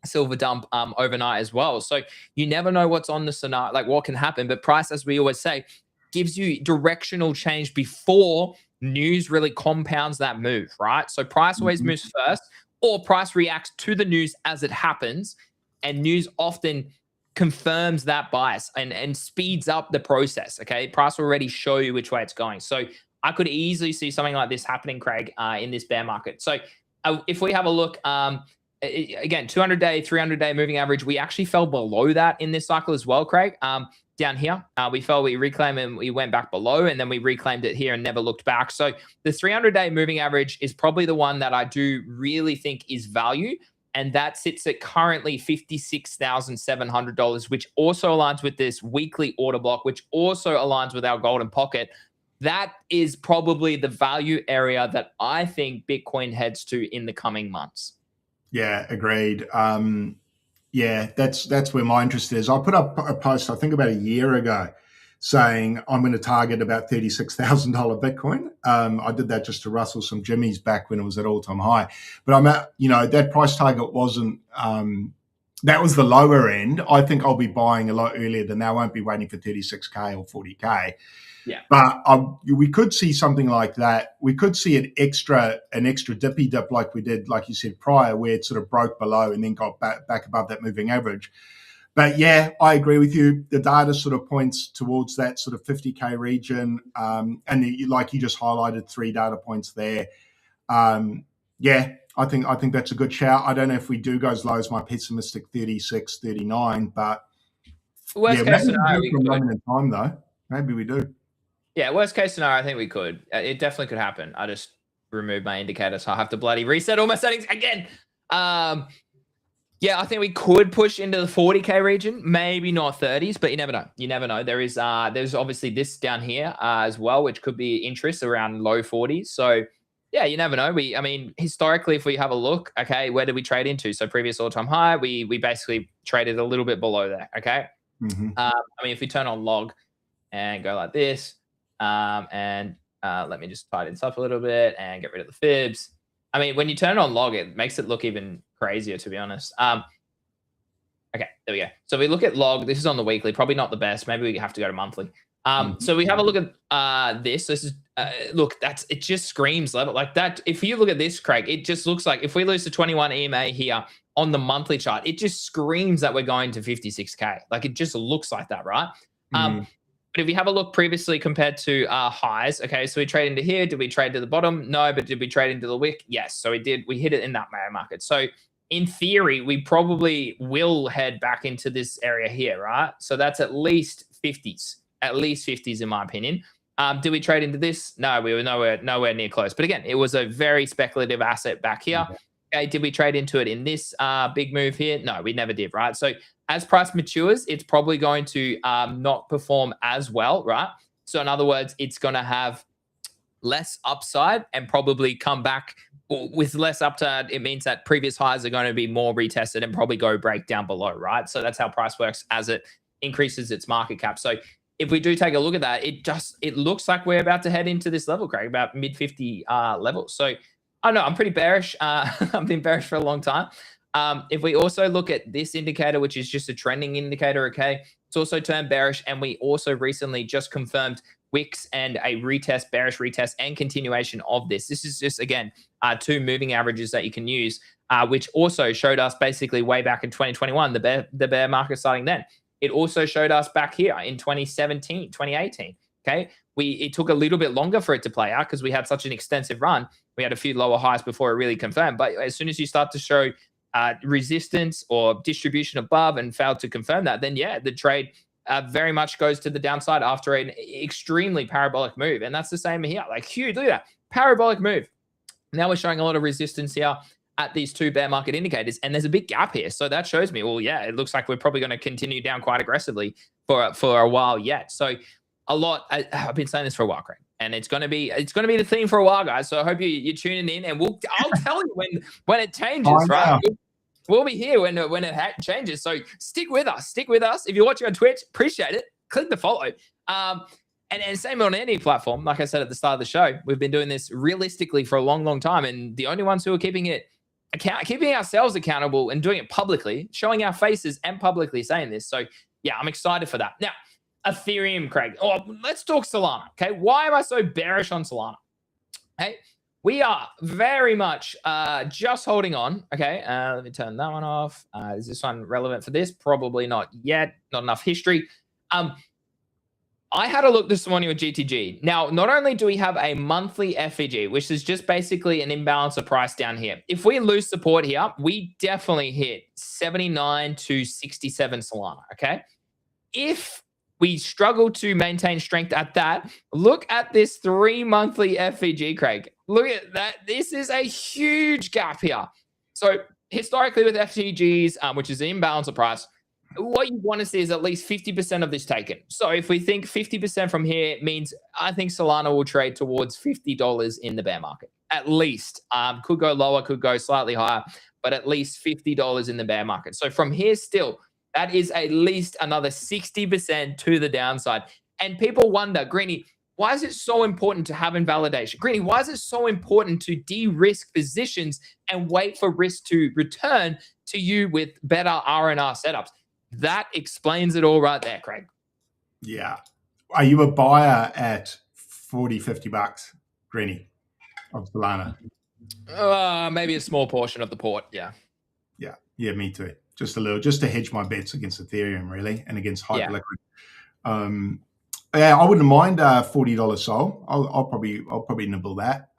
silver dump overnight as well. So you never know what's on the scenario, like what can happen. But price, as we always say, gives you directional change before news really compounds that move, right? So price always moves first, or price reacts to the news as it happens, and news often confirms that bias and speeds up the process, okay? Price will already show you which way it's going. So I could easily see something like this happening, Craig, in this bear market. So if we have a look, again, 200-day, 300-day moving average, we actually fell below that in this cycle as well, Craig. Down here, we reclaimed and we went back below, and then we reclaimed it here and never looked back. So the 300-day moving average is probably the one that I do really think is value, and that sits at currently $56,700, which also aligns with this weekly order block, which also aligns with our golden pocket. That is probably the value area that I think Bitcoin heads to in the coming months. Yeah, agreed. Yeah, that's where my interest is. I put up a post, I think about a year ago, saying I'm going to target about $36,000 Bitcoin. I did that just to rustle some jimmies back when it was at all-time high. But I'm at, that price target wasn't, that was the lower end. I think I'll be buying a lot earlier than that. I won't be waiting for 36K or 40K. Yeah, but we could see something like that. We could see an extra dippy dip like we did, like you said, prior, where it sort of broke below and then got back above that moving average. But yeah, I agree with you. The data sort of points towards that sort of 50K region, and like you just highlighted 3 data points there. Yeah, I think that's a good shout. I don't know if we do go as low as my pessimistic 36, 39, but worst case scenario, we could. In time though, maybe we do. Yeah, worst case scenario, I think we could. It definitely could happen. I just removed my indicator, so I have to bloody reset all my settings again. Yeah, I think we could push into the 40K region, maybe not 30s, but you never know. You never know. There's obviously this down here as well, which could be interest around low 40s. So yeah, you never know. I mean, historically, if we have a look, okay, where did we trade into? So previous all-time high, we basically traded a little bit below there. Okay. I mean, if we turn on log and go like this, and let me just tidy this up a little bit and get rid of the fibs. I mean, when you turn on log, it makes it look even crazier, to be honest. Okay, there we go. So we look at log. This is on the weekly, probably not the best. Maybe we have to go to monthly. So we have a look at this. This is look. It just screams level like that. If you look at this, Craig, it just looks like if we lose to 21 EMA here on the monthly chart, it just screams that we're going to 56K. Like it just looks like that, right? But if you have a look previously compared to highs, okay, so we trade into here. Did we trade to the bottom? No, but did we trade into the wick? Yes. So we did. We hit it in that market. So in theory, we probably will head back into this area here, right? So that's at least 50s in my opinion. Did we trade into this? No, we were nowhere near close. But again, it was a very speculative asset back here. Okay, did we trade into it in this big move here? No, we never did, right? So as price matures, it's probably going to not perform as well, right? So in other words, it's going to have less upside and probably come back with less upside. It means that previous highs are going to be more retested and probably go break down below, right? So that's how price works as it increases its market cap. So if we do take a look at that, it looks like we're about to head into this level, Craig, about mid 50 levels. So I don't know, I'm pretty bearish. I've been bearish for a long time. If we also look at this indicator, which is just a trending indicator, okay, it's also turned bearish. And we also recently just confirmed wicks and a retest, bearish retest, and continuation of this. This is just, again, two moving averages that you can use, which also showed us basically way back in 2021, the bear market starting then. It also showed us back here in 2017, 2018, okay? It took a little bit longer for it to play out because we had such an extensive run. We had a few lower highs before it really confirmed. But as soon as you start to show resistance or distribution above and failed to confirm that, then yeah, the trade very much goes to the downside after an extremely parabolic move. And that's the same here, like huge, look at that, parabolic move. Now we're showing a lot of resistance here at these two bear market indicators, and there's a big gap here. So that shows me, well, yeah, it looks like we're probably going to continue down quite aggressively for a while yet. So I've been saying this for a while, Craig, and it's going to be the theme for a while, guys. So I hope you're tuning in, and I'll tell you when it changes, right? We'll be here when it changes. So stick with us. If you're watching on Twitch, appreciate it. Click the follow. And same on any platform. Like I said at the start of the show, we've been doing this realistically for a long, long time, and the only ones who are keeping ourselves accountable and doing it publicly, showing our faces and publicly saying this. So yeah, I'm excited for that. Now, Ethereum, Craig. Oh, let's talk Solana. Okay, why am I so bearish on Solana? Hey, we are very much just holding on. Okay, let me turn that one off. Is this one relevant for this? Probably not yet. Not enough history. I had a look this morning with GTG. Now, not only do we have a monthly FEG, which is just basically an imbalance of price down here. If we lose support here, we definitely hit 79 to 67 Solana. Okay, if we struggle to maintain strength at that, look at this 3 monthly FEG, Craig. Look at that. This is a huge gap here. So historically with FEGs, which is an imbalance of price, what you want to see is at least 50% of this taken. So if we think 50% from here means I think Solana will trade towards $50 in the bear market. At least. Could go lower, could go slightly higher, but at least $50 in the bear market. So from here still, that is at least another 60% to the downside. And people wonder, Greeny, why is it so important to have invalidation? Greeny, why is it so important to de-risk positions and wait for risk to return to you with better R&R setups? That explains it all right there, Craig. Yeah. Are you a buyer at 40, 50 bucks, Greeny, of Solana? Maybe a small portion of the port, yeah. Yeah, me too. Just a little, just to hedge my bets against Ethereum, really, and against Hyperliquid. Yeah, I wouldn't mind $40 Sol. I'll probably nibble that.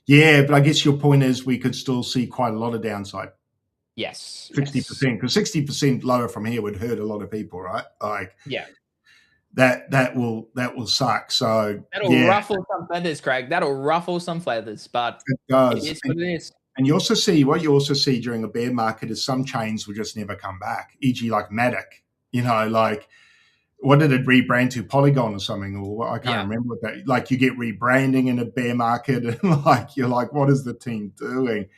Yeah, but I guess your point is we could still see quite a lot of downside. Yes, 60%, because 60% lower from here would hurt a lot of people, right? Like, yeah, that will suck. So that'll ruffle some feathers, Craig. That'll ruffle some feathers, but it does. It is what it is. And you also see, what you also see during a bear market is some chains will just never come back, e.g. like Matic, like, what did it rebrand to? Polygon or something? Or I can't remember what that, like, you get rebranding in a bear market and like, you're like, what is the team doing?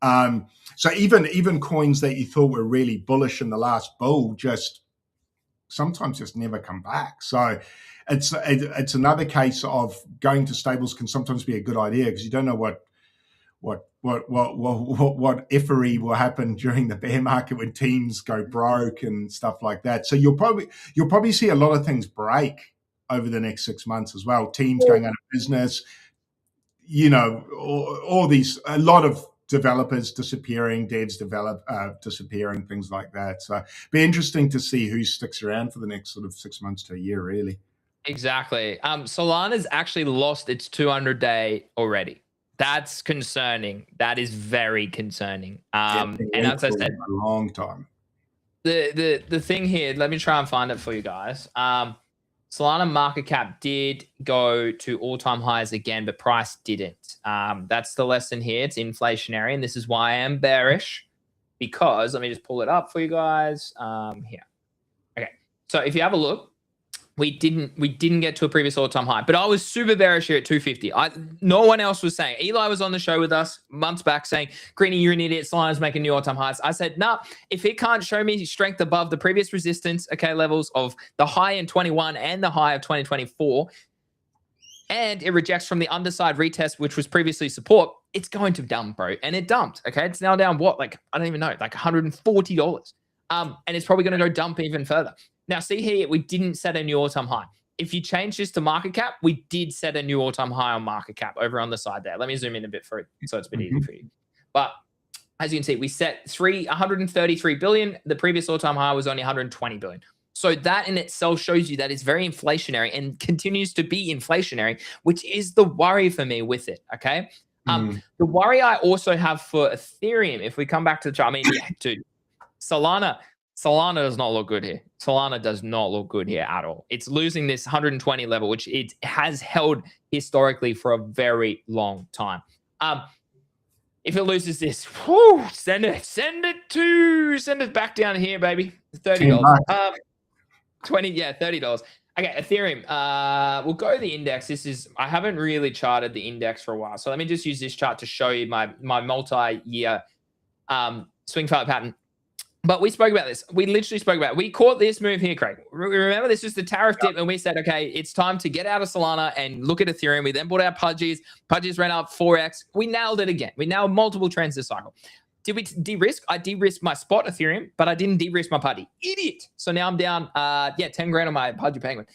So even coins that you thought were really bullish in the last bull just sometimes just never come back. So it's another case of going to stables can sometimes be a good idea because you don't know what effery will happen during the bear market when teams go broke and stuff like that. So you'll probably see a lot of things break over the next 6 months as well. Teams going out of business, all these, a lot of developers disappearing, devs disappearing, things like that. So be interesting to see who sticks around for the next sort of 6 months to a year, really. Exactly. Solana's actually lost its 200-day already. That's concerning. That is very concerning. And as I said, a long time. The thing here, let me try and find it for you guys. Solana market cap did go to all-time highs again, but price didn't. That's the lesson here. It's inflationary, and this is why I am bearish, because let me just pull it up for you guys here. Okay, so if you have a look, we didn't get to a previous all-time high, but I was super bearish here at 250. No one else was saying. Eli was on the show with us months back saying, Greeny, you're an idiot. Solana's making new all-time highs. I said, nah, if it can't show me strength above the previous resistance, levels of the high in 21 and the high of 2024, and it rejects from the underside retest, which was previously support, it's going to dump, bro. And it dumped, okay? It's now down what? Like, I don't even know, like $140. And it's probably going to go dump even further. Now, see here, we didn't set a new all-time high. If you change this to market cap, we did set a new all-time high on market cap over on the side there. Let me zoom in a bit for it so it's a bit easier for you. But as you can see, we set 133 billion. The previous all-time high was only 120 billion. So that in itself shows you that it's very inflationary and continues to be inflationary, which is the worry for me with it, okay? The worry I also have for Ethereum, if we come back to the chart, I mean, yeah, dude, Solana does not look good here. Solana does not look good here at all. It's losing this 120 level, which it has held historically for a very long time. If it loses this, whew, send it back down here, baby. $30. $30. Okay, Ethereum. We'll go to the index. I haven't really charted the index for a while, so let me just use this chart to show you my multi-year swing failure pattern. But we spoke about this. We literally spoke about it. We caught this move here, Craig. Remember, this was the tariff dip, and we said, okay, it's time to get out of Solana and look at Ethereum. We then bought out Pudgies. Pudgies ran up 4x. We nailed it again. We nailed multiple trends this cycle. Did we de-risk? I de-risked my spot Ethereum, but I didn't de-risk my Pudgy. Idiot. So now I'm down, 10 grand on my Pudgy Penguin.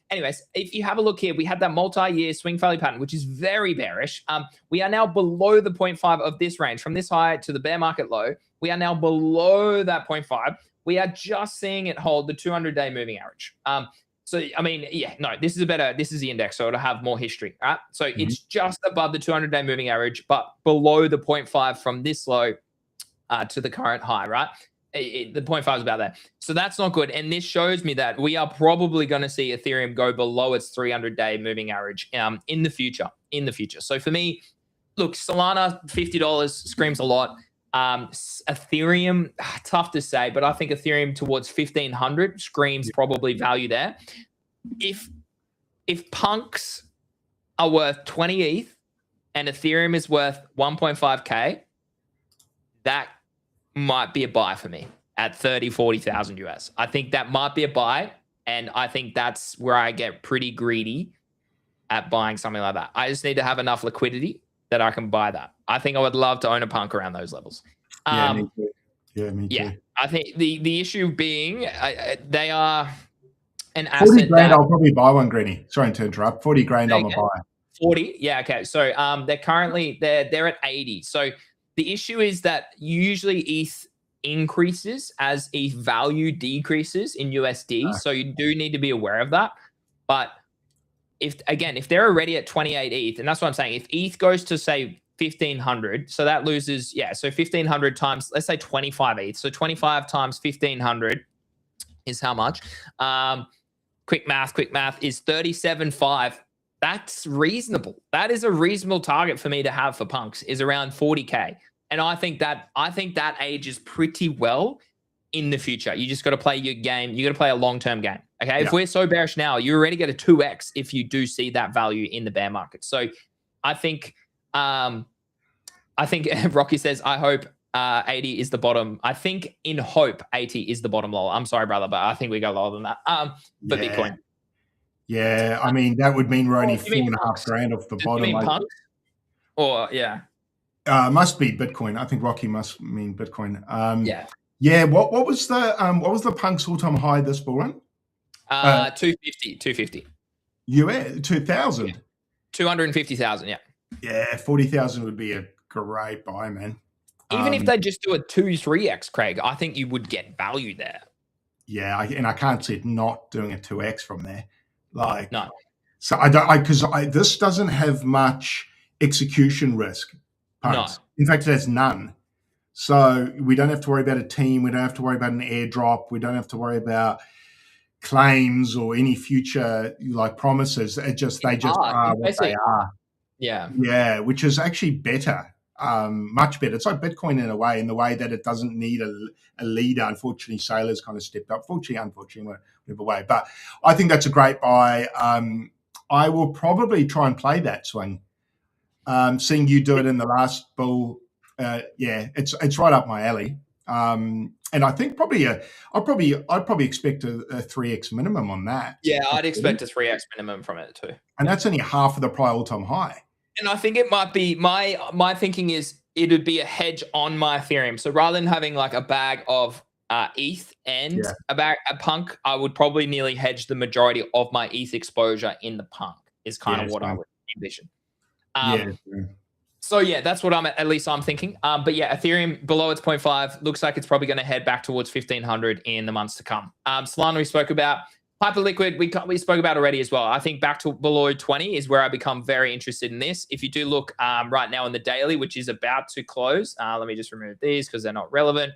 Anyways, if you have a look here, we had that multi-year swing failure pattern, which is very bearish. We are now below the 0.5 of this range. From this high to the bear market low, we are now below that 0.5. We are just seeing it hold the 200-day moving average. So, I mean, yeah, no, this is the index, so it'll have more history, right? So it's just above the 200-day moving average, but below the 0.5 from this low to the current high, right? The 0.5 is about there. So that's not good. And this shows me that we are probably going to see Ethereum go below its 300-day moving average in the future. So for me, look, Solana, $50 screams a lot. Ethereum, tough to say, but I think Ethereum towards 1,500 screams probably value there. If punks are worth 20 ETH and Ethereum is worth 1.5K, that might be a buy for me at 40,000 US. I think that might be a buy, and I think that's where I get pretty greedy at buying something like that. I just need to have enough liquidity that I can buy that. I think I would love to own a punk around those levels. Me too. Yeah, I think the issue being they are an 40 asset grand, I'll probably buy one, Greeny. Sorry to interrupt. 40 grand, I'm a buyer. 40, yeah, okay. So they're currently they're at 80. So the issue is that usually ETH increases as ETH value decreases in USD. So you do need to be aware of that. But if they're already at 28 ETH, and that's what I'm saying, if ETH goes to say 1,500, so that loses, so 1,500 times, let's say 25 ETH. So 25 times 1,500 is how much? Quick math is 37.5. That's reasonable. That is a reasonable target for me to have for punks, is around 40K. And I think that ages pretty well in the future. You just got to play your game. You got to play a long-term game. Okay. If we're so bearish now, you already get a 2x if you do see that value in the bear market. So I think Rocky says, I hope 80 is the bottom. I think in hope 80 is the bottom low. I'm sorry, brother, but I think we go lower than that. But Bitcoin. Yeah, I mean, that would mean we're only $4,500 off the bottom. You mean punks? Or yeah. Must be Bitcoin. I think Rocky must mean Bitcoin. Yeah. What was the punks all-time high this bull run? 250. US 2,000. 250,000. Yeah. Yeah, 40,000 would be a great buy, man. Even if they just do a 2-3x, Craig, I think you would get value there. Yeah, and I can't see it not doing a 2x from there. Like, no. So because this doesn't have much execution risk. Punks. No. In fact, it has none. So we don't have to worry about a team. We don't have to worry about an airdrop. We don't have to worry about claims or any future like promises. They just are what they are. Yeah. Yeah, which is actually better. Much better. It's like Bitcoin in a way that it doesn't need a leader. Unfortunately, Sailor's kind of stepped up. Unfortunately, whatever way. But I think that's a great buy. I will probably try and play that swing. Seeing you do it in the last bull, it's right up my alley. And I think I'd probably expect a 3x minimum on that. Yeah, I'd expect a 3x minimum from it too. And that's only half of the prior all-time high. And I think it might be my thinking is it would be a hedge on my Ethereum. So rather than having like a bag of ETH and a punk, I would probably nearly hedge the majority of my ETH exposure in the punk. Is kind of what I would envision. So yeah, that's what at least I'm thinking. But yeah, Ethereum below its 0.5 looks like it's probably going to head back towards 1,500 in the months to come. Solana we spoke about. Hyperliquid, we spoke about already as well. I think back to below 20 is where I become very interested in this. If you do look right now in the daily, which is about to close, let me just remove these because they're not relevant.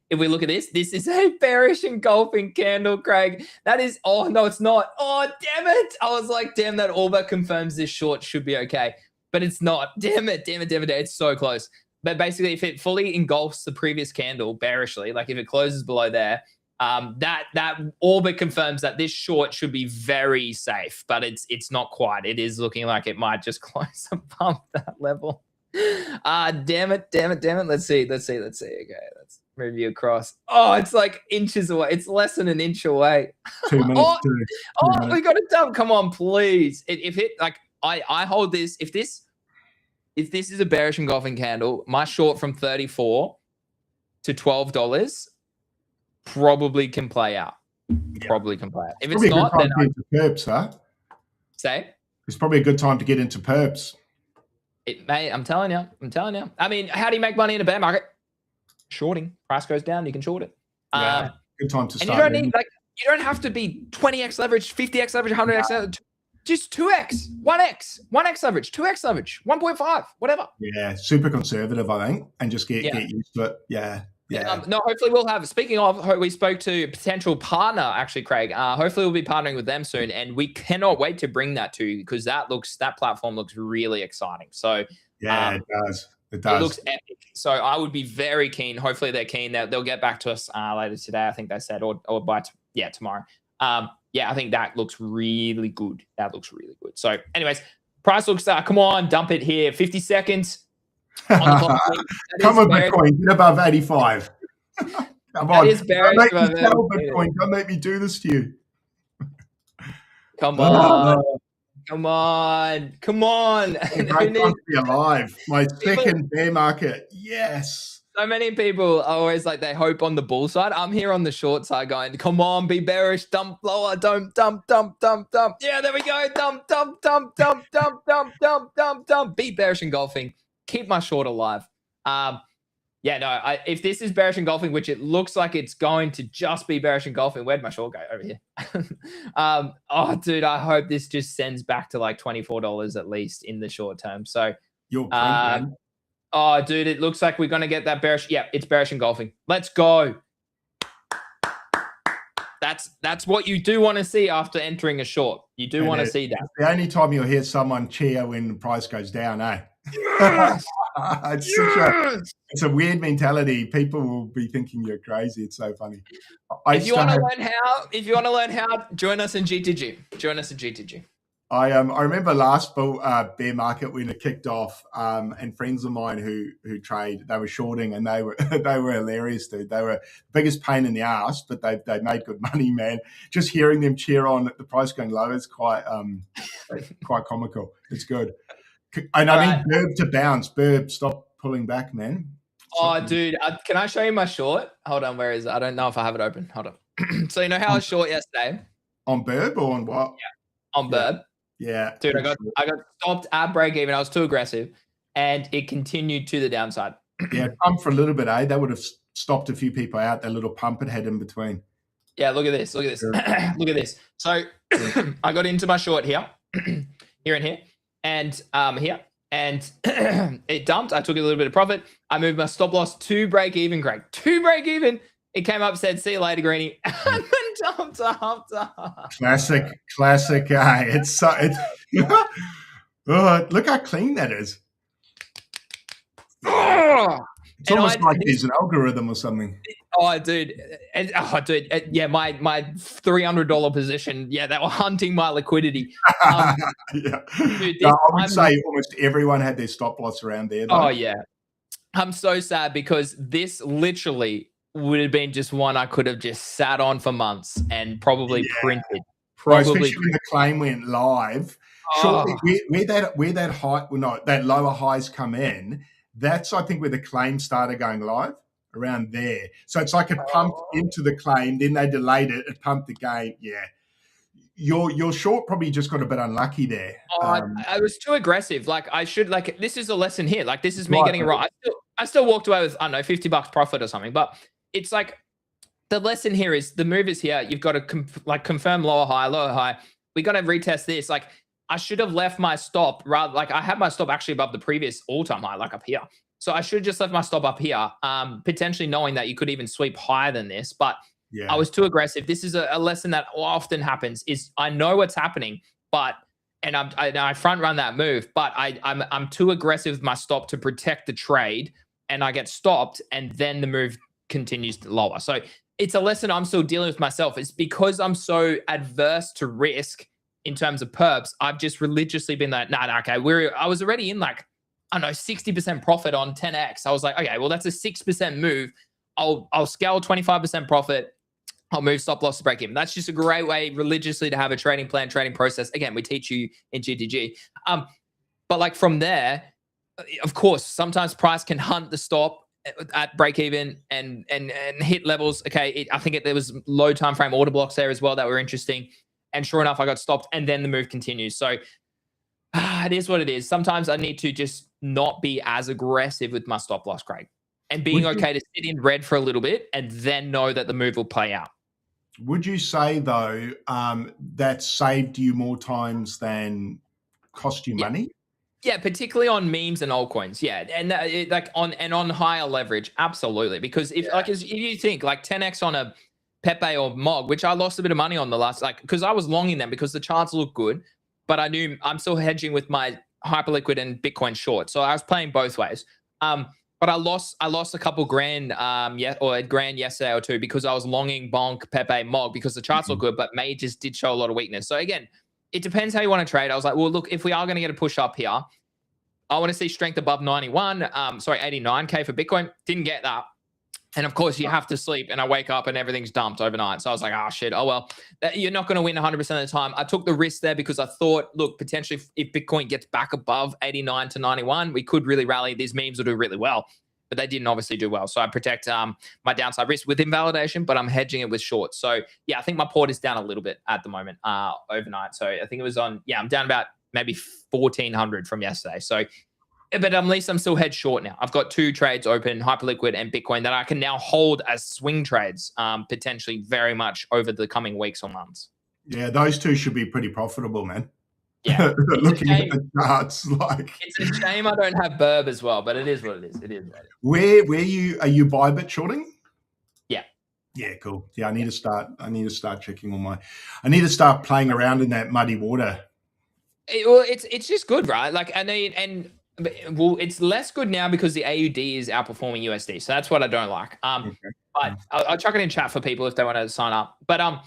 If we look at this is a bearish engulfing candle, Craig. That is, oh, no, it's not. Oh, damn it. I was like, damn, that all but confirms this short should be okay. But it's not. Damn it. It's so close. But basically, if it fully engulfs the previous candle bearishly, like if it closes below there, that all but confirms that this short should be very safe, but it's not quite. It is looking like it might just close above that level. Damn it. Let's see. Okay, let's move you across. Oh, it's like inches away. It's less than an inch away. 2 minutes. We got to dump. Come on, please. If it like I hold this. If this is a bearish engulfing candle, my short from $34 to $12. Probably can play out. Probably can play out. If it's not, then into perps, huh? Say it's probably a good time to get into perps. It may. I'm telling you. I mean, how do you make money in a bear market? Shorting. Price goes down, you can short it. Good time to start. And you don't need you don't have to be 20x leverage, 50x leverage, 100x leverage. Just 2x, 1x leverage, 2x leverage, 1.5, whatever. Yeah, super conservative, I think, and just get used to it. Yeah. No, hopefully we'll have, speaking of, we spoke to a potential partner, actually, Craig. Hopefully we'll be partnering with them soon, and we cannot wait to bring that to you because that platform looks really exciting. So yeah, it does. It looks epic. So I would be very keen. Hopefully they're keen. They'll get back to us later today, I think they said, or by tomorrow. I think that looks really good. So anyways, price looks, come on, dump it here. 50 seconds. Come on, Bitcoin, get above 85. Come on. Don't make me sell Bitcoin. Don't make me do this to you. Come on. Great time to be alive. My second bear market. Yes. So many people are always like, they hope on the bull side. I'm here on the short side going, come on, be bearish, dump lower, dump. Yeah, there we go. Dump. Be bearish engulfing. Keep my short alive. If this is bearish engulfing, which it looks like it's going to just be bearish engulfing, where'd my short go? Over here. Dude, I hope this just sends back to like $24 at least in the short term. So, dude, it looks like we're going to get that bearish. Yeah, it's bearish engulfing. Let's go. that's what you do want to see after entering a short. You do want to see that. It's the only time you'll hear someone cheer when the price goes down, eh? Yes! It's a weird mentality. People will be thinking you're crazy. It's so funny. If you want to learn how, join us in GTG. Join us in GTG. I remember last bear market when it kicked off, and friends of mine who trade, they were shorting, and they were hilarious, dude. They were the biggest pain in the ass, but they made good money, man. Just hearing them cheer on the price going low is quite comical. It's good. And I need Burb to bounce. Burb, stop pulling back, man. Dude, can I show you my short? Hold on, where is it? I don't know if I have it open. Hold on. So you know how I was short yesterday? On Burb or on what? Yeah, on Burb. Yeah, dude, I got stopped at break even. I was too aggressive, and it continued to the downside. Yeah, pump for a little bit, eh? That would have stopped a few people out. That little pump it had in between. Yeah, look at this. Look at this. Look at this. So I got into my short here, here and here, and here, and it dumped. I took a little bit of profit. I moved my stop loss to break even, Greg. To break even. It came up, said, "See you later, Greenie," and then dumped after. Classic guy. It's look how clean that is. It's almost like there's an algorithm or something. Oh, dude. Yeah, my $300 position. Yeah, they were hunting my liquidity. Yeah. Dude, I would say almost everyone had their stop loss around there, though. Oh, yeah. I'm so sad because this literally would have been just one I could have just sat on for months and probably printed. Especially when the claim went live. Shortly, where that high, well, no, that lower highs come in, that's I think where the claim started going live, around there. So it's like it pumped into the claim, then they delayed it, it pumped again. Yeah. Your short probably just got a bit unlucky there. I was too aggressive. Like I should, like, this is a lesson here. Like this is me getting it right. I still walked away with, I don't know, $50 profit or something, but it's like the lesson here is the move is here. You've got to confirm lower high. We got to retest this. Like I should have left my stop rather, like I had my stop actually above the previous all-time high, like up here. So I should have just left my stop up here, potentially knowing that you could even sweep higher than this, but I was too aggressive. This is a lesson that often happens is I know what's happening, and I front run that move, but I'm too aggressive with my stop to protect the trade, and I get stopped, and then the move continues to lower. So it's a lesson I'm still dealing with myself. It's because I'm so adverse to risk in terms of perps. I've just religiously been like, nah, okay. I was already in like, I don't know, 60% profit on 10x. I was like, okay, well, that's a 6% move. I'll scale 25% profit. I'll move stop loss to break even. That's just a great way religiously to have a trading plan, trading process. Again, we teach you in GTG. But like from there, of course, sometimes price can hunt the stop at break even and hit levels. Okay, I think there was low time frame order blocks there as well that were interesting. And sure enough, I got stopped, and then the move continues. So it is what it is. Sometimes I need to just not be as aggressive with my stop loss, Craig, and being okay to sit in red for a little bit and then know that the move will play out. Would you say though that saved you more times than cost you money? Yeah, particularly on memes and altcoins. Yeah, and on higher leverage, absolutely. Because if you think like 10x on a Pepe or Mog, which I lost a bit of money on the last, because I was longing them because the charts look good, but I knew I'm still hedging with my Hyperliquid and Bitcoin short, so I was playing both ways. But I lost a couple grand, or a grand yesterday or two because I was longing Bonk, Pepe, Mog because the charts look good, but May just did show a lot of weakness. So again, it depends how you want to trade. I was like, well, look, if we are going to get a push up here, I want to see strength above 89K for Bitcoin. Didn't get that. And of course, you have to sleep, and I wake up and everything's dumped overnight. So I was like, oh, shit. Oh, well, you're not going to win 100% of the time. I took the risk there because I thought, look, potentially if Bitcoin gets back above 89 to 91, we could really rally. These memes will do really well, but they didn't obviously do well. So I protect my downside risk with invalidation, but I'm hedging it with shorts. So yeah, I think my port is down a little bit at the moment overnight. So I think it was I'm down about maybe 1,400 from yesterday. So, but at least I'm still hedged short now. I've got 2 trades open, Hyperliquid and Bitcoin, that I can now hold as swing trades, potentially very much over the coming weeks or months. Yeah, those 2 should be pretty profitable, man. Yeah, looking at the charts, like it's a shame I don't have Burb as well, but it is what it is. It is. Where are you Bybit shorting? Yeah. Yeah, cool. Yeah, I need to start checking I need to start playing around in that muddy water. Well, it's just good, right? Like, I mean, well, it's less good now because the AUD is outperforming USD. So that's what I don't like. Okay. But I'll chuck it in chat for people if they want to sign up. But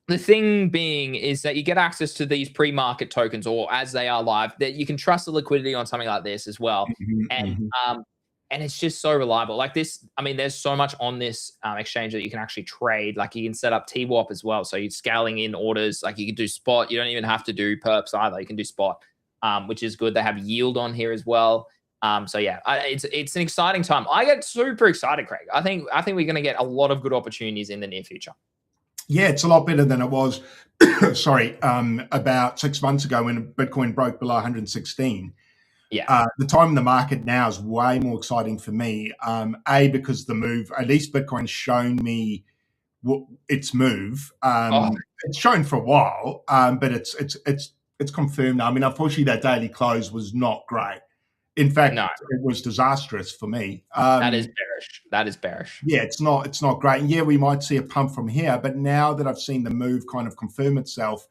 the thing being is that you get access to these pre-market tokens, or as they are live, that you can trust the liquidity on something like this as well. And it's just so reliable. Like this, I mean, there's so much on this exchange that you can actually trade. Like you can set up TWAP as well. So you're scaling in orders. Like you can do spot. You don't even have to do perps either. You can do spot, which is good. They have yield on here as well. So yeah, it's an exciting time. I get super excited, Craig. I think we're going to get a lot of good opportunities in the near future. Yeah, it's a lot better than it was, about 6 months ago when Bitcoin broke below 116. Yeah. The time in the market now is way more exciting for me. Because the move, at least Bitcoin's shown me its move. It's shown for a while, but it's confirmed. I mean, unfortunately, that daily close was not great. In fact, it was disastrous for me. That is bearish. That is bearish. Yeah, it's not great. And yeah, we might see a pump from here, but now that I've seen the move kind of confirm itself,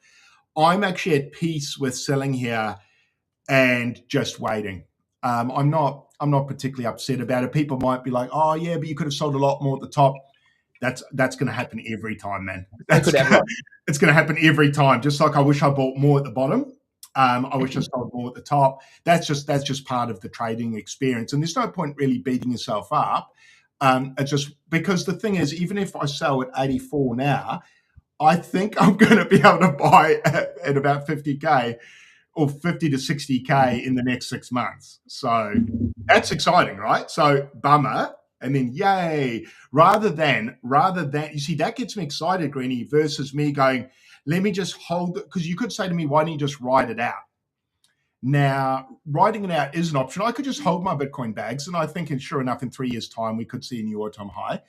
I'm actually at peace with selling here and just waiting. I'm not particularly upset about it. People might be like, "Oh yeah, but you could have sold a lot more at the top." That's going to happen every time, man. It's going to happen every time. Just like I wish I bought more at the bottom. I wish I sold more at the top. That's just part of the trading experience. And there's no point really beating yourself up. It's just because the thing is, even if I sell at 84 now, I think I'm going to be able to buy at about 50K or 50 to 60K in the next 6 months. So that's exciting, right? So bummer. And then yay, rather than, you see, that gets me excited, Greeny, versus me going, let me just hold it. Because you could say to me, why don't you just ride it out? Now, riding it out is an option. I could just hold my Bitcoin bags. And I think, sure enough, in 3 years' time, we could see a new all-time high.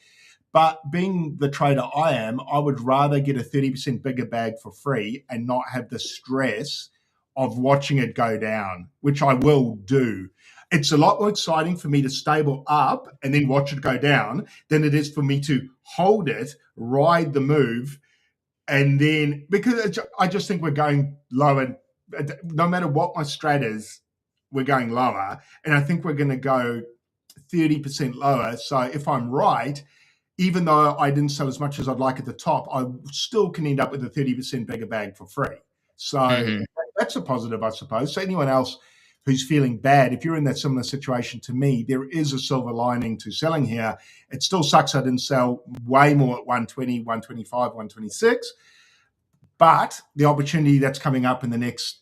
But being the trader I am, I would rather get a 30% bigger bag for free and not have the stress of watching it go down, which I will do. It's a lot more exciting for me to stable up and then watch it go down than it is for me to hold it, ride the move, and then, because I just think we're going lower. No matter what my strat is, we're going lower. And I think we're going to go 30% lower. So if I'm right, even though I didn't sell as much as I'd like at the top, I still can end up with a 30% bigger bag for free. So that's a positive, I suppose. So anyone else who's feeling bad, if you're in that similar situation to me, there is a silver lining to selling here. It still sucks I didn't sell way more at 120, 125, 126. But the opportunity that's coming up in the next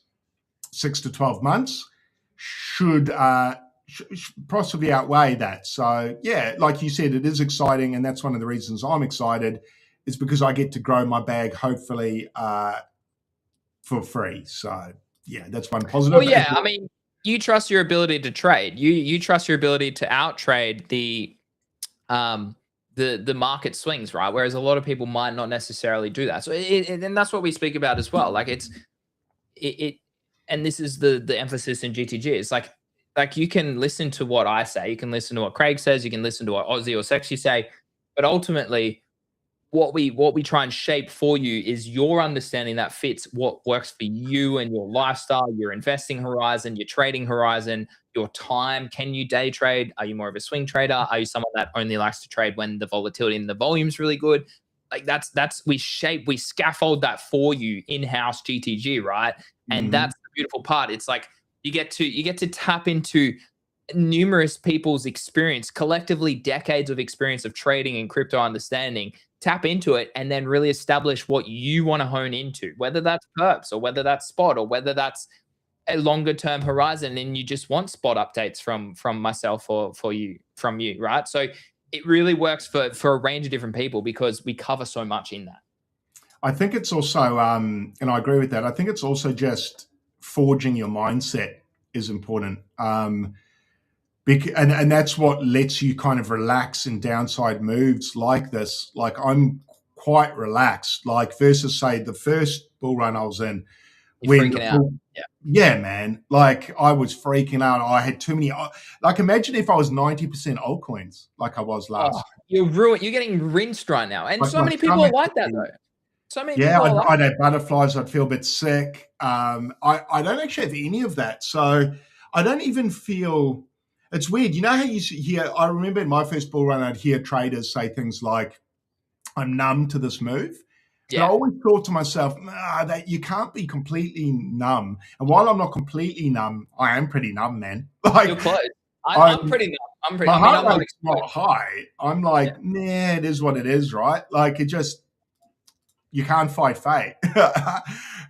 6 to 12 months should possibly outweigh that. So yeah, like you said, it is exciting. And that's one of the reasons I'm excited, is because I get to grow my bag, hopefully, for free. So yeah, that's one positive. Well, yeah, I mean, you trust your ability to trade. You trust your ability to out trade the market swings, right? Whereas a lot of people might not necessarily do that. So and that's what we speak about as well. Like and this is the emphasis in GTG. It's like you can listen to what I say, you can listen to what Craig says, you can listen to what Aussie or Sexy say, but ultimately what we try and shape for you is your understanding that fits what works for you and your lifestyle, your investing horizon, your trading horizon, your time. Can you day trade? Are you more of a swing trader? Are you someone that only likes to trade when the volatility and the volume's really good? Like we scaffold that for you in-house GTG, right? And that's the beautiful part. It's like you get to tap into numerous people's experience, collectively decades of experience of trading and crypto understanding. Tap into it and then really establish what you want to hone into, whether that's perps or whether that's spot or whether that's a longer term horizon and you just want spot updates from myself or from you, right? So it really works for a range of different people because we cover so much in that. I think it's also, and I agree with that, I think it's also just forging your mindset is important. And that's what lets you kind of relax in downside moves like this. Like I'm quite relaxed, like versus say the first bull run I was in. You're freaking out. Yeah, man. Like I was freaking out. I had too many. Like imagine if I was 90% altcoins, like I was last. You're ruined. You're getting rinsed right now, and Like so my many people are stomach like that would be- though. So many Yeah, people are like I'd have butterflies. I'd feel a bit sick. I don't actually have any of that. So I don't even feel, it's weird. You know how you hear, I remember in my first bull run, I'd hear traders say things like, I'm numb to this move. But I always thought to myself, nah, that you can't be completely numb. And while I'm not completely numb, I am pretty numb, man. Like, you're close. I'm pretty numb. I'm pretty. my I mean, heart I'm not rate's not high. I'm like, nah, it is what it is, right? Like, it just, you can't fight fate.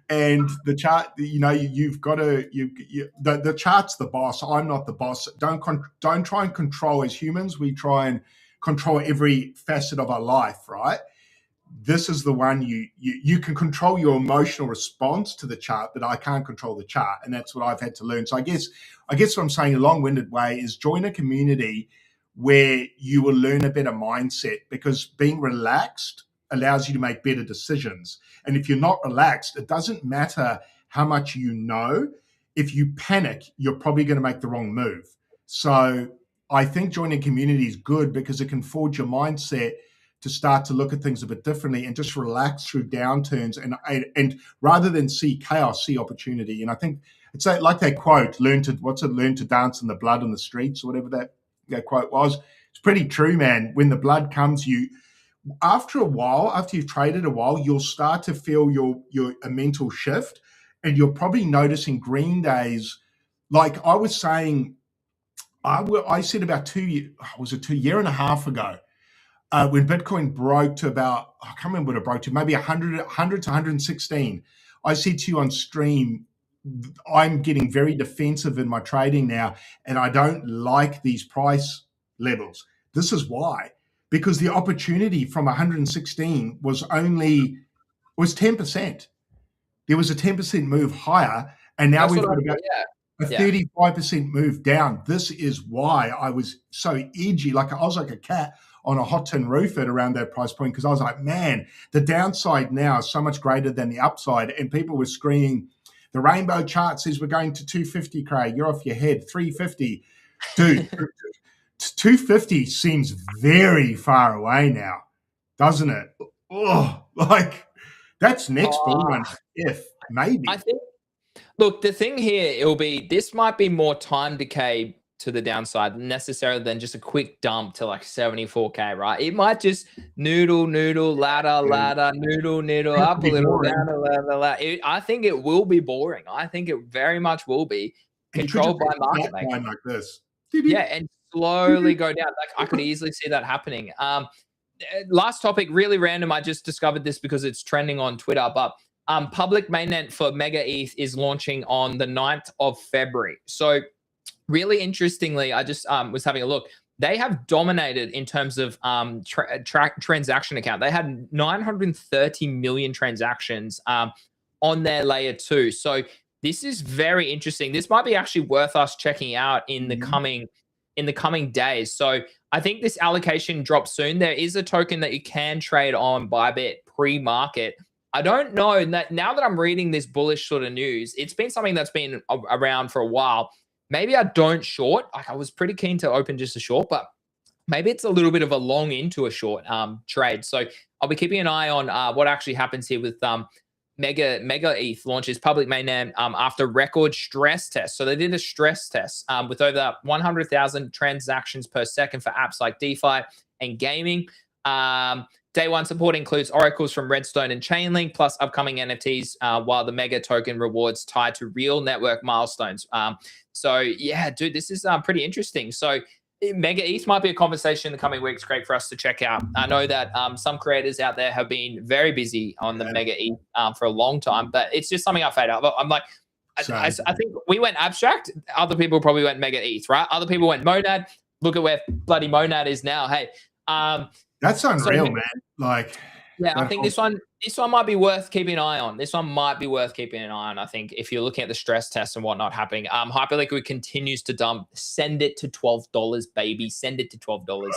And the chart, you know, you've got to, the chart's the boss. I'm not the boss. Don't try and control. As humans, we try and control every facet of our life, right? This is the one you can control your emotional response to the chart, but I can't control the chart. And that's what I've had to learn. So I guess what I'm saying, a long-winded way, is join a community where you will learn a better mindset, because being relaxed allows you to make better decisions. And if you're not relaxed, it doesn't matter how much you know. If you panic, you're probably going to make the wrong move. So I think joining a community is good because it can forge your mindset to start to look at things a bit differently and just relax through downturns, and rather than see chaos, see opportunity. And I think it's like that quote, learn to dance in the blood on the streets, or whatever that quote was. It's pretty true, man. When the blood comes, after a while, after you've traded a while, you'll start to feel a mental shift, and you're probably noticing green days. Like I was saying, I said about 2 years, was it 2 year and a half ago, when Bitcoin broke to about, I can't remember what it broke to, maybe 100 to 116. I said to you on stream, I'm getting very defensive in my trading now, and I don't like these price levels. This is why. Because the opportunity from 116 was 10%. There was a 10% move higher, and now we've got about a 35% move down. This is why I was so edgy. Like I was like a cat on a hot tin roof at around that price point, because I was like, man, the downside now is so much greater than the upside. And people were screaming, the rainbow chart says we're going to 250, Craig. You're off your head. 350. Dude, 250 seems very far away now, doesn't it? Oh, like that's next bull run, if maybe. I think, look, the thing here, this might be more time decay to the downside necessarily than just a quick dump to like 74K, right? It might just noodle, ladder, noodle, up a little, down a ladder. I think it will be boring. I think it very much will be controlled by market making. Like this. Yeah, and slowly go down. Like I could easily see that happening. Last topic, really random. I just discovered this because it's trending on Twitter, but public mainnet for Mega ETH is launching on the 9th of February. So really interestingly, I just was having a look. They have dominated in terms of transaction account. They had 930 million transactions on their layer 2. So this is very interesting. This might be actually worth us checking out in the coming days. So I think this allocation drops soon. There is a token that you can trade on Bybit pre-market. I don't know that now that I'm reading this bullish sort of news, it's been something that's been around for a while. Maybe I don't short. Like I was pretty keen to open just a short, but maybe it's a little bit of a long into a short trade. So I'll be keeping an eye on what actually happens here with Mega ETH launches public mainnet after record stress test. So they did a stress test with over 100,000 transactions per second for apps like DeFi and gaming. Day one support includes oracles from Redstone and Chainlink, plus upcoming NFTs, while the Mega token rewards tied to real network milestones. So yeah, dude, this is pretty interesting. So Mega ETH might be a conversation in the coming weeks, Craig, for us to check out. I know that some creators out there have been very busy on the Mega ETH for a long time, but it's just something I fade out. I'm like, I think we went abstract. Other people probably went Mega ETH, right? Other people went Monad. Look at where bloody Monad is now. Hey, that's unreal, man. Like, yeah, I think this one might be worth keeping an eye on. This one might be worth keeping an eye on. I think if you're looking at the stress tests and whatnot happening, Hyperliquid continues to dump. Send it to $12, baby. Send it to $12.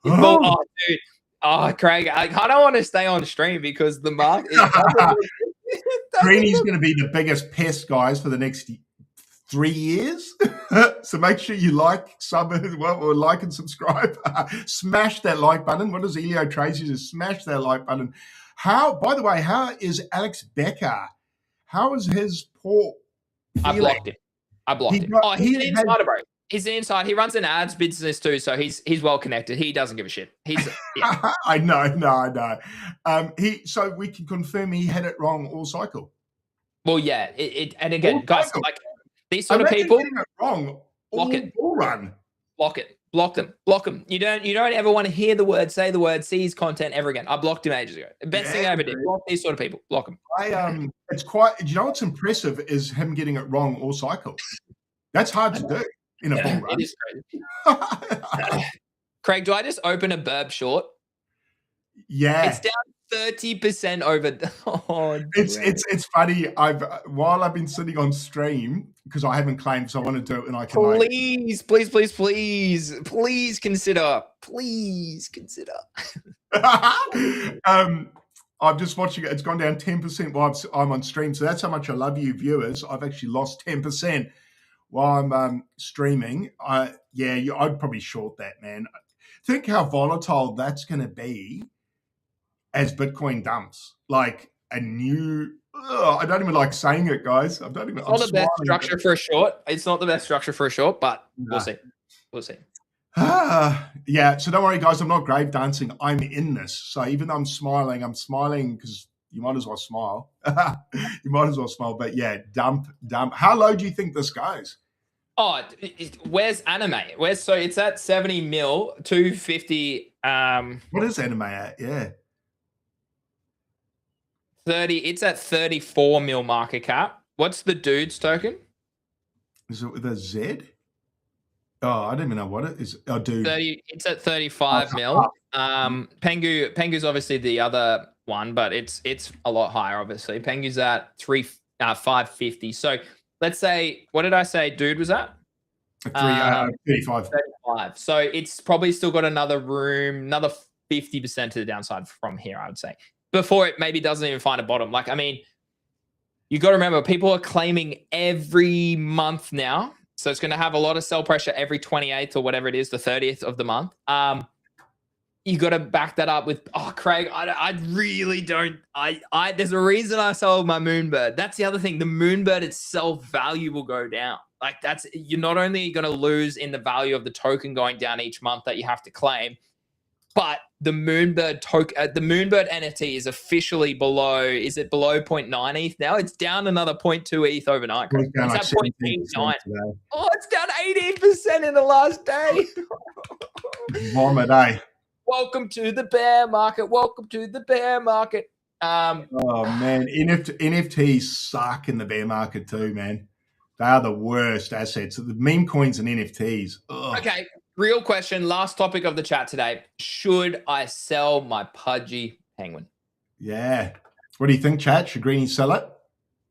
Dude. Oh, Craig, I kind of want to stay on stream because the market. Greeny's going to be the biggest pest, guys, for the next 3 years. So make sure you like, like and subscribe. Smash that like button. What does Elio Tracy do? Smash that like button. By the way, how is Alex Becker? How is his port feeling? I blocked him. He's an insider, bro. He's an inside. He runs an ads business too, so he's well connected. He doesn't give a shit. I know. So we can confirm he had it wrong all cycle. Well, yeah. And again, guys, like these sort of people, getting it wrong. All run. Block it. Block them. You don't ever want to hear the word, say the word, see his content ever again. I blocked him ages ago. The best thing I ever did. Block these sort of people. Block them. It's quite. You know what's impressive is him getting it wrong all cycle. That's hard to do in a bull run. It is crazy. Craig, do I just open a burb short? Yeah, it's down 30% over. It's funny. While I've been sitting on stream because I haven't claimed, so I want to do it, and I can. Please consider. I'm just watching it. It's gone down 10% while I'm on stream. So that's how much I love you, viewers. I've actually lost 10% while I'm streaming. I'd probably short that, man. Think how volatile that's going to be as Bitcoin dumps. Like a new. I don't even like saying it, guys. It's not the best structure for a short. It's not the best structure for a short, but we'll see. Yeah, so don't worry, guys. I'm not grave dancing. I'm in this. So even though I'm smiling because you might as well smile. But yeah, dump. How low do you think this goes? Oh, where's anime? So it's at 70 mil, 250. What is anime at? Yeah. 30. It's at 34 mil market cap. What's the dude's token? Is it with a Z? Oh, I don't even know what it is. Oh, dude. It's at 35 mil. Pengu's obviously the other one, but it's a lot higher, obviously. Pengu's at 550. So let's say, what did I say dude was at? 35. So it's probably still got another 50% to the downside from here, I would say, before it maybe doesn't even find a bottom. Like, I mean, you got to remember, people are claiming every month now. So it's going to have a lot of sell pressure every 28th or whatever it is, the 30th of the month. You got to back that up with, Craig, I really don't. There's a reason I sold my Moonbird. That's the other thing. The Moonbird itself value will go down. Like you're not only going to lose in the value of the token going down each month that you have to claim, but the Moonbird token, the Moonbird NFT is officially below. Is it below 0.9 ETH now? It's down another 0.2 ETH overnight. It's at 0.9. Oh, it's down 18% in the last day. Vomit, eh? Welcome to the bear market. Oh man, NFTs suck in the bear market too, man. They are the worst assets. The meme coins and NFTs. Ugh. Okay. Real question, last topic of the chat today. Should I sell my pudgy penguin? Yeah. What do you think, chat? Should Greeny sell it?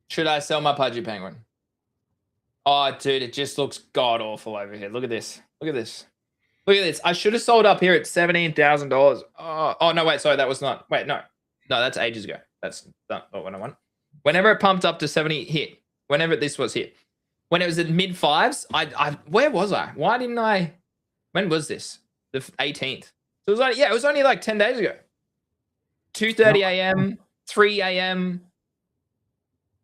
Should I sell my pudgy penguin? Oh, dude, it just looks god-awful over here. Look at this. I should have sold up here at $17,000. Oh, no, wait, sorry, that was not. Wait, no, that's ages ago. That's not what I want. Whenever it pumped up to 70 here, whenever this was here, when it was at mid fives, where was I? Why didn't I? When was this? The 18th. So it was only like 10 days ago. 2:30 a.m., 3 a.m.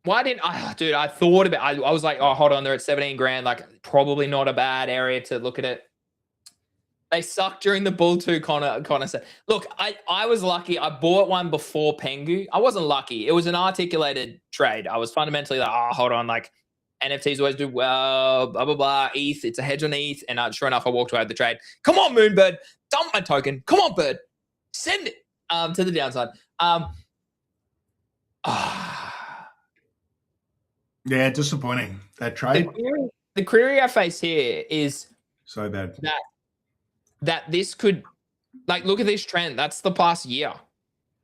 Why didn't I? Dude, I thought about it. I was like, oh, hold on, they're at 17 grand. Like, probably not a bad area to look at it. They sucked during the bull too, Connor said. Look, I was lucky. I bought one before Pengu. I wasn't lucky. It was an articulated trade. I was fundamentally like, hold on, like, NFTs always do well, blah, blah, blah. ETH, it's a hedge on ETH. And sure enough, I walked away with the trade. Come on, Moonbird. Dump my token. Come on, Bird. Send it to the downside. Yeah, disappointing, that trade. The query I face here is so bad that this could, like, look at this trend. That's the past year.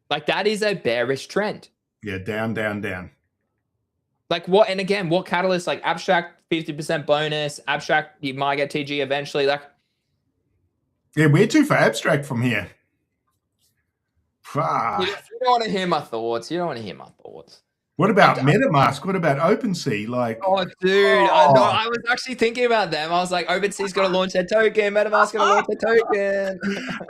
Like, that is a bearish trend. Yeah, down. Like what? And again, what catalyst? Like abstract 50% bonus. Abstract, you might get TG eventually. Like, yeah, where to for abstract from here? You don't want to hear my thoughts. What about MetaMask? What about OpenSea? Like, oh, dude, I know. I was actually thinking about them. I was like, OpenSea's got to launch their token. MetaMask's going to launch their token.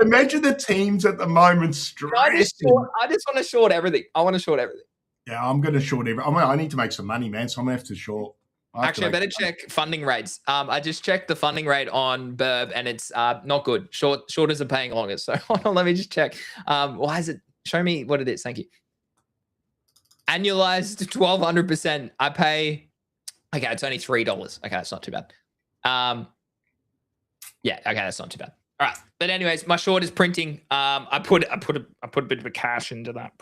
Imagine the teams at the moment stressing. I just want to short everything. I want to short everything. Yeah, I'm going to short everything. I need to make some money, man. So I'm going to have to short. Actually, I better check funding rates. I just checked the funding rate on Burb, and it's not good. Shorters are paying longer. So hold on, let me just check. Why is it? Show me what it is. Thank you. Annualized 1,200%. I pay. Okay, it's only $3. Okay, that's not too bad. Yeah. Okay, that's not too bad. All right, but anyways, my short is printing. I put a bit of a cash into that.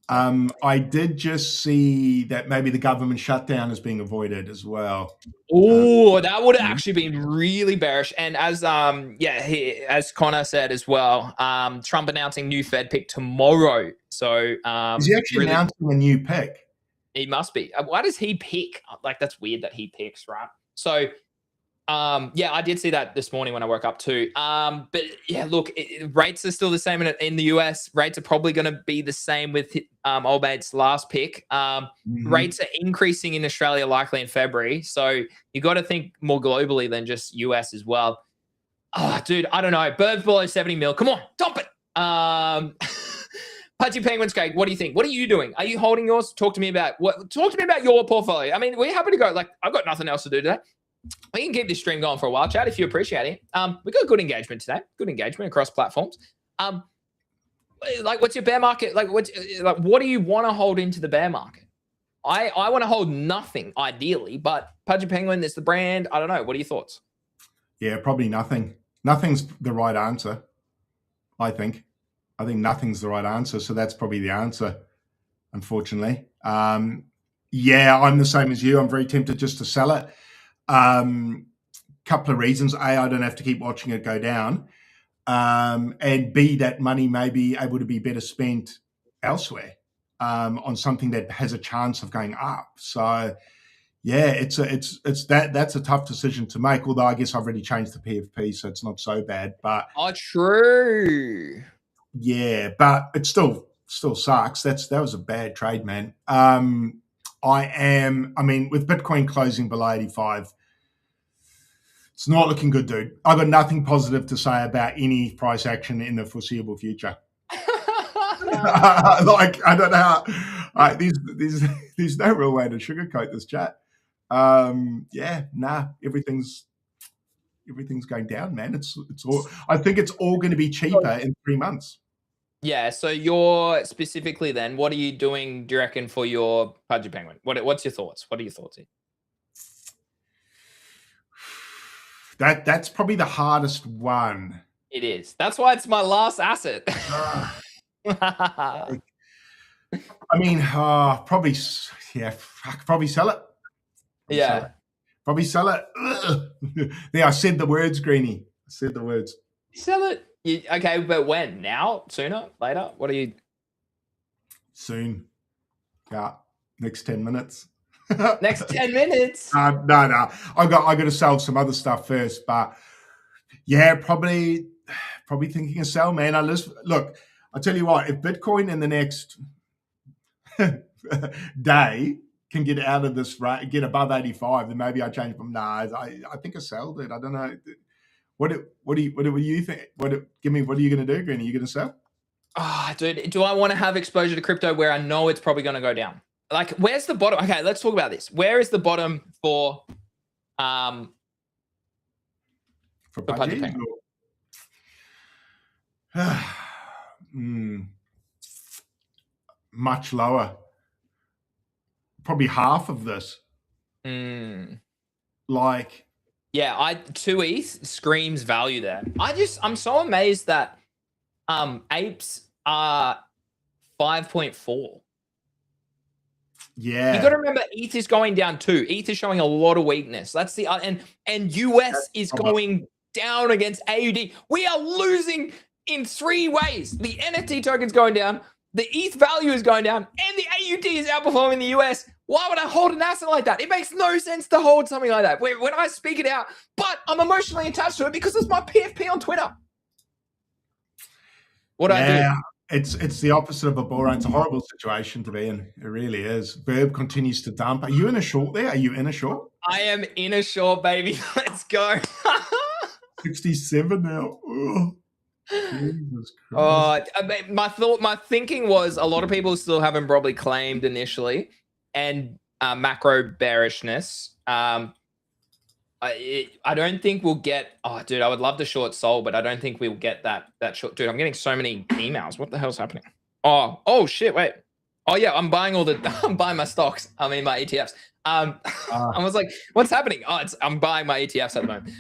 I did just see that maybe the government shutdown is being avoided as well. Oh, that would have actually been really bearish. And as as Connor said as well, Trump announcing new Fed pick tomorrow. So is he actually announcing a new pick? He must be. Why does he pick? Like, that's weird that he picks, right? So I did see that this morning when I woke up too. But yeah, look, rates are still the same in the US. Rates are probably going to be the same with old mate's last pick. Rates are increasing in Australia likely in February. So you got to think more globally than just US as well. Oh, dude, I don't know. Birds below 70 mil. Come on, dump it. Pudgy Penguins Cake, what do you think? What are you doing? Are you holding yours? Talk to me about your portfolio. I mean, we're happy to go. Like, I've got nothing else to do today. We can keep this stream going for a while, Chad, if you appreciate it. We got good engagement today. Good engagement across platforms. Like, what's your bear market? Like, what do you want to hold into the bear market? I want to hold nothing, ideally, but Pudgy Penguin is the brand. I don't know. What are your thoughts? Yeah, probably nothing. Nothing's the right answer, I think. I think nothing's the right answer, so that's probably the answer, unfortunately. Yeah, I'm the same as you. I'm very tempted just to sell it. Couple of reasons. A, I don't have to keep watching it go down. And B, that money may be able to be better spent elsewhere on something that has a chance of going up. So yeah, that's a tough decision to make, although I guess I've already changed the PFP, so it's not so bad. But true. Yeah, but it still sucks. That was a bad trade, man. With Bitcoin closing below 85, it's not looking good, dude. I've got nothing positive to say about any price action in the foreseeable future. Like, I don't know how. There's no real way to sugarcoat this chat. Everything's going down, man. It's all. I think it's all going to be cheaper in 3 months. Yeah. So you're specifically then, what are you doing? Do you reckon for your Pudgy Penguin? What's your thoughts? What are your thoughts here? That's probably the hardest one. It is. That's why it's my last asset. I mean, probably sell it. Probably sell it. Yeah, I said the words, Greenie. I said the words. Sell it. Okay, but when? Now? Sooner? Later? What are you? Soon. Yeah, next 10 minutes. Next 10 minutes? No. I got to sell some other stuff first, but yeah, probably thinking of sell, man. Look, I'll tell you what, if Bitcoin in the next day can get out of this, right, get above 85, then maybe I change from I think I sell, dude. I don't know. What do you think? What are you going to do, Green? Are you going to sell? Dude, do I want to have exposure to crypto where I know it's probably going to go down? Like, where's the bottom? Okay, let's talk about this. Where is the bottom for Pudgy Penguin? Much lower. Probably half of this. Like, yeah, 2 ETH screams value there. I'm so amazed that apes are 5.4. Yeah, you got to remember, ETH is going down too. ETH is showing a lot of weakness. That's the and US is going down against AUD. We are losing in 3 ways. The NFT token's going down, the ETH value is going down, and the AUD is outperforming the US. Why would I hold an asset like that? It makes no sense to hold something like that when I speak it out, but I'm emotionally attached to it because it's my PFP on Twitter. What do I do? It's the opposite of a bull run. It's a horrible situation to be in. It really is. Verb continues to dump. Are you in a short there? Are you in a short? I am in a short, baby. Let's go. 67 now. Oh, Jesus Christ. My thinking was a lot of people still haven't probably claimed initially, and macro bearishness. I don't think we'll get. Oh, dude, I would love to short Sol, but I don't think we'll get that short. Dude, I'm getting so many emails. What the hell's happening? Oh shit! Wait. Oh yeah, I'm buying I'm buying my stocks. I mean my ETFs. I was like, what's happening? I'm buying my ETFs at the moment.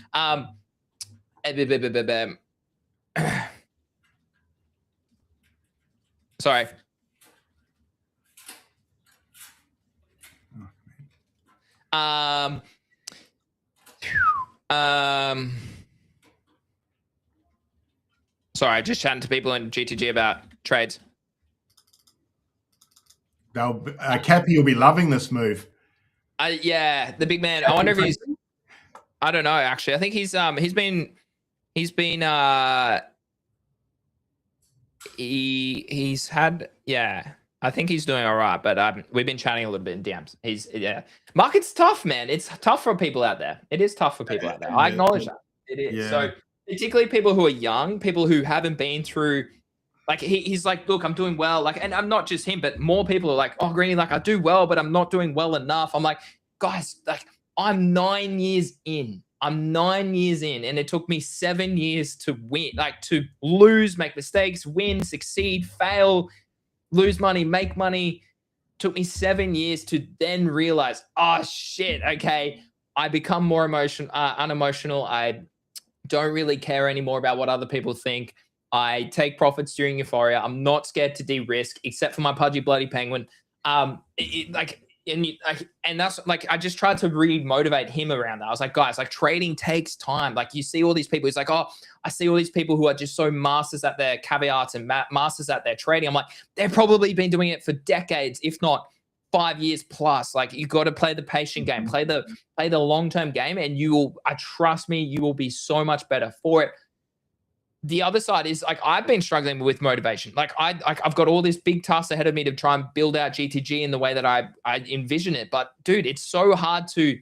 Sorry. Sorry, just chatting to people in GTG about trades. Cappy will be loving this move. Yeah, the big man. I wonder if he's. I don't know. Actually, I think he's been he's had, yeah. I think he's doing all right, but we've been chatting a little bit in DMs. Market's tough, man. It's tough for people out there. It is tough for people out there. I acknowledge that. It is. Yeah. So particularly people who are young, people who haven't been through, like he's like, look, I'm doing well. Like, and I'm not just him, but more people are like, oh, Greeny, like I do well, but I'm not doing well enough. I'm like, guys, like I'm 9 years in. I'm 9 years in, and it took me 7 years to win, like to lose, make mistakes, win, succeed, fail, lose money, make money. Took me 7 years to then realize, oh shit, okay, I become more unemotional. I don't really care anymore about what other people think. I take profits during euphoria. I'm not scared to de-risk, except for my pudgy bloody penguin. And that's like, I just tried to re-motivate him around that. I was like, guys, like trading takes time. Like you see all these people, he's like, oh, I see all these people who are just so masters at their caveats and masters at their trading. I'm like, they've probably been doing it for decades, if not 5 years plus. Like you got to play the patient game, play the long-term game, and trust me, you will be so much better for it. The other side is like I've been struggling with motivation. Like I've got all this big tasks ahead of me to try and build out GTG in the way that I envision it. But dude, it's so hard to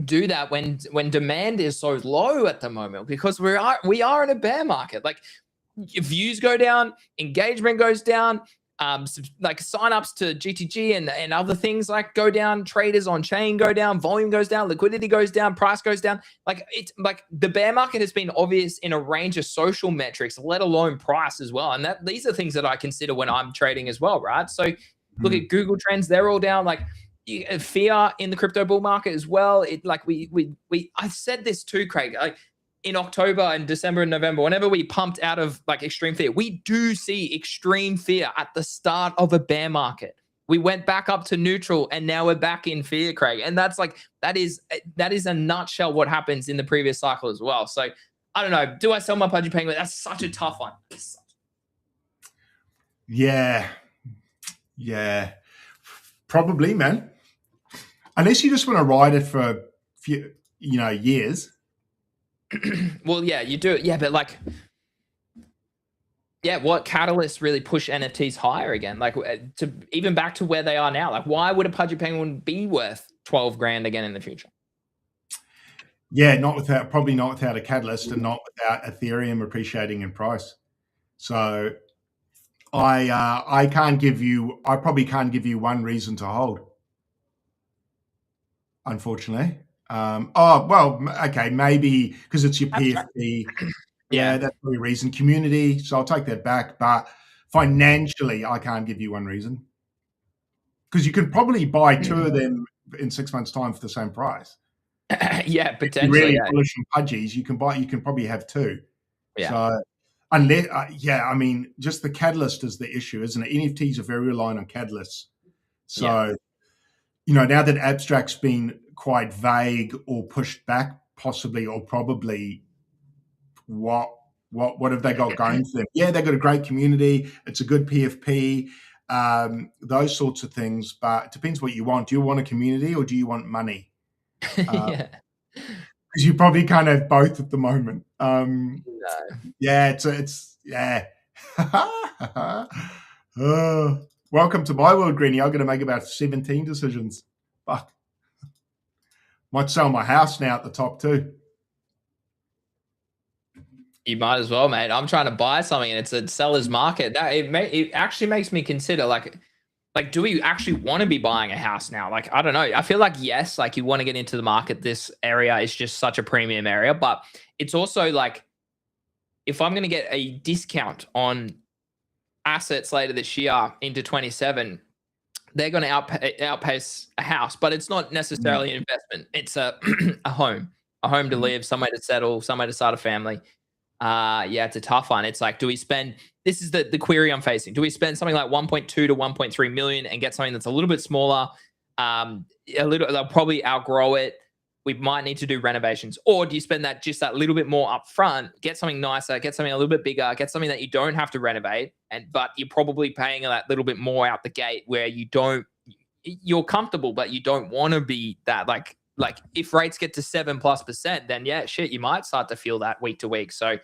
do that when demand is so low at the moment, because we are in a bear market. Like views go down, engagement goes down, like signups to GTG and other things like go down, traders on chain go down, volume goes down, liquidity goes down, price goes down. Like it's like the bear market has been obvious in a range of social metrics, let alone price as well. And these are things that I consider when I'm trading as well, right? So look at Google Trends, they're all down. Like fear in the crypto bull market as well. It like I've said this too, Craig, like in October and December and November, whenever we pumped out of like extreme fear, we do see extreme fear at the start of a bear market. We went back up to neutral and now we're back in fear, Craig. And that's like, that is a nutshell what happens in the previous cycle as well. So I don't know. Do I sell my pudgy penguin? That's such a tough one. Yeah. Probably, man. Unless you just want to ride it for a few, years. Well, yeah, you do. Yeah, but like, yeah, what catalysts really push NFTs higher again? Like to even back to where they are now. Like, why would a pudgy penguin be worth 12 grand again in the future? Yeah, probably not without a catalyst and not without Ethereum appreciating in price. So I probably can't give you one reason to hold, unfortunately. Okay, maybe because it's your PFP. Yeah, that's the reason. Community, so I'll take that back. But financially, I can't give you one reason, because you can probably buy two of them in 6 months' time for the same price. Yeah, potentially. Really bullish on pudgies, you can probably have two. Yeah. So unless, I mean, just the catalyst is the issue, isn't it? NFTs are very reliant on catalysts. So, now that abstract's been quite vague or pushed back, possibly or probably, what have they got going for them? Yeah, they've got a great community. It's a good PFP, those sorts of things. But it depends what you want. Do you want a community or do you want money? Because you probably can't have both at the moment. No. Yeah, it's yeah. Welcome to my world, Greenie. I'm going to make about 17 decisions. Fuck. Might sell my house now at the top too. You might as well, mate. I'm trying to buy something, and it's a seller's market. That it actually makes me consider, like, do we actually want to be buying a house now? Like, I don't know. I feel like yes, like you want to get into the market. This area is just such a premium area, but it's also like, if I'm going to get a discount on assets later this year into 27, they're going to outpace a house, but it's not necessarily an investment. It's a a home to live, somewhere to settle, somewhere to start a family. Yeah, it's a tough one. It's like, do we spend, this is the query I'm facing. Do we spend something like 1.2 to 1.3 million and get something that's a little bit smaller? They'll probably outgrow it. We might need to do renovations. Or do you spend that little bit more upfront, get something nicer, get something a little bit bigger, get something that you don't have to renovate, but you're probably paying that little bit more out the gate, where you're comfortable, but you don't want to be that, like if rates get to 7+%, then yeah, shit, you might start to feel that week to week. So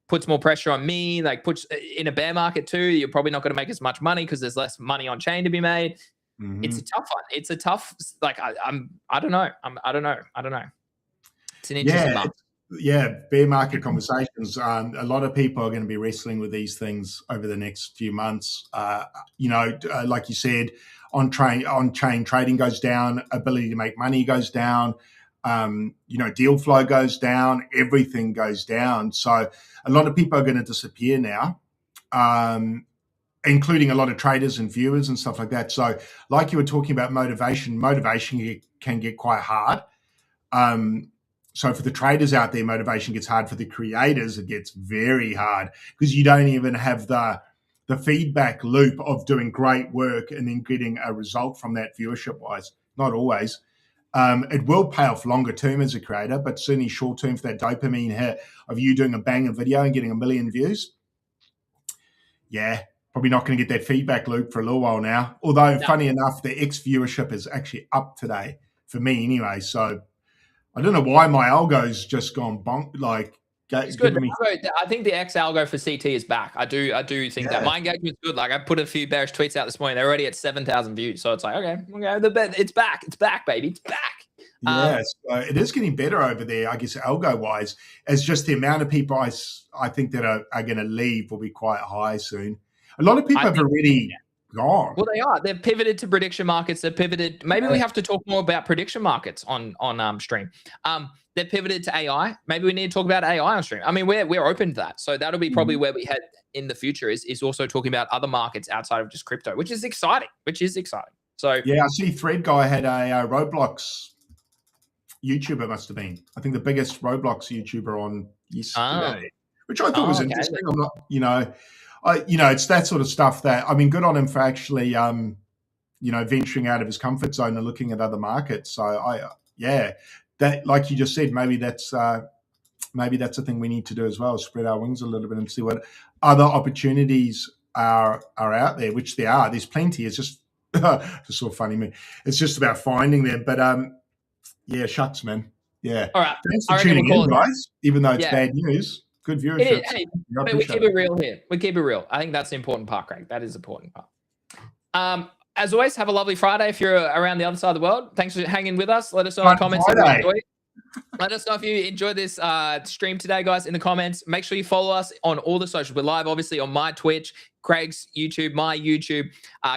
puts more pressure on me, like puts in a bear market too. You're probably not going to make as much money because there's less money on chain to be made. It's a tough one. It's a tough, like, I don't know. I don't know. It's an interesting month. Yeah, bear market conversations. A lot of people are going to be wrestling with these things over the next few months. Like you said, on-chain trading goes down, ability to make money goes down, deal flow goes down, everything goes down. So a lot of people are going to disappear now, including a lot of traders and viewers and stuff like that. So like you were talking about motivation can get quite hard. So for the traders out there, motivation gets hard. For the creators, it gets very hard, because you don't even have the feedback loop of doing great work and then getting a result from that viewership-wise. Not always. It will pay off longer term as a creator, but certainly short term for that dopamine hit of you doing a banger video and getting 1 million views. Yeah, probably not going to get that feedback loop for a little while now. Although, funny enough, the X viewership is actually up today for me anyway. So I don't know why my algo's just gone bonk. Like, it's good. I think the X algo for CT is back. I do think that my engagement's good. Like, I put a few bearish tweets out this morning. They're already at 7,000 views. So it's like, okay, it's back. It's back, baby. It's back. So it is getting better over there, I guess, algo wise. It's just the amount of people I think that are going to leave will be quite high soon. A lot of people have already gone. Well, they are. They've pivoted to prediction markets. They've pivoted. Maybe we have to talk more about prediction markets on stream. They've pivoted to AI. Maybe we need to talk about AI on stream. I mean, we're open to that. So that'll be probably where we head in the future, is also talking about other markets outside of just crypto, which is exciting. So yeah, I see Thread Guy had a Roblox YouTuber, must have been, I think, the biggest Roblox YouTuber on yesterday, which I thought was interesting. I'm not, it's that sort of stuff that, I mean, good on him for actually, venturing out of his comfort zone and looking at other markets. So that, like you just said, maybe that's a thing we need to do as well, spread our wings a little bit and see what other opportunities are out there, which there are. There's plenty. It's just it's so funny, man. It's just about finding them. But yeah, shucks, man. Yeah. All right. Thanks for tuning in, guys. Even though it's bad news, good viewership. Hey, we keep it real here. We keep it real. I think that's the important part, Craig. That is the important part. As always, have a lovely Friday if you're around the other side of the world. Thanks for hanging with us. Let us know in the comments if you enjoyed. Let us know if you enjoyed this stream today, guys, in the comments. Make sure you follow us on all the socials. We're live, obviously, on my Twitch, Craig's YouTube, my YouTube,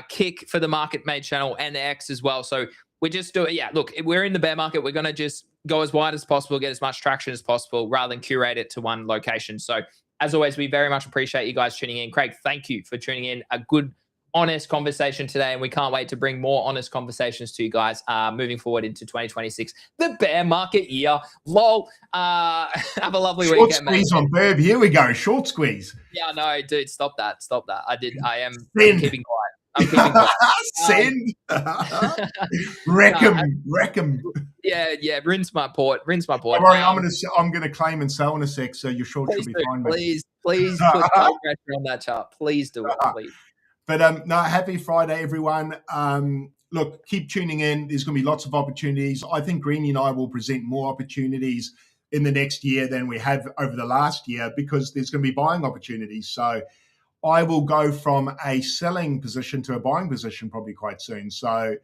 Kick for the Market Made channel, and X as well. So we just do it. Yeah, look, we're in the bear market. We're going to just go as wide as possible, get as much traction as possible, rather than curate it to one location. So as always, we very much appreciate you guys tuning in. Craig, thank you for tuning in. A good, honest conversation today, and we can't wait to bring more honest conversations to you guys moving forward into 2026, the bear market year. Lol. Have a lovely weekend, squeeze, mate. On Burb. Here we go. Short squeeze. Yeah, no, dude, stop that. I am keeping quiet. I'm keeping quiet. Send. Wreck him. Yeah. Rinse my port. Don't worry, I'm gonna claim and sell in a sec, so your short should be fine. Please put no pressure on that chart. Please do it, please. But no, happy Friday, everyone. Look, keep tuning in. There's going to be lots of opportunities. I think Greenie and I will present more opportunities in the next year than we have over the last year, because there's going to be buying opportunities. So I will go from a selling position to a buying position probably quite soon. So,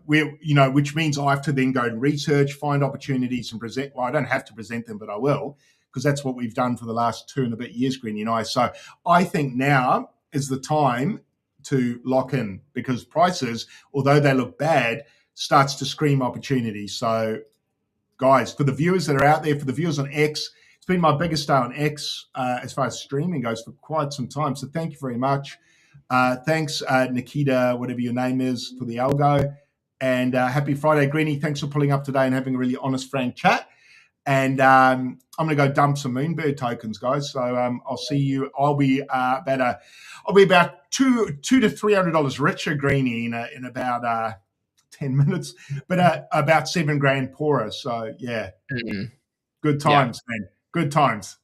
which means I have to then go and research, find opportunities and present. Well, I don't have to present them, but I will, because that's what we've done for the last 2 and a bit years, Greeny and I. So I think now is the time to lock in, because prices, although they look bad, starts to scream opportunity. So guys, for the viewers that are out there, for the viewers on X, it's been my biggest day on X as far as streaming goes for quite some time. So thank you very much. Thanks, Nikita, whatever your name is, for the algo. And happy Friday, Greeny. Thanks for pulling up today and having a really honest, frank chat. And I'm going to go dump some Moonbird tokens, guys. So I'll see you. I'll be about $200 to $300 richer, Greeny, in about 10 minutes, but about $7,000 poorer. So yeah, good times, man. Good times.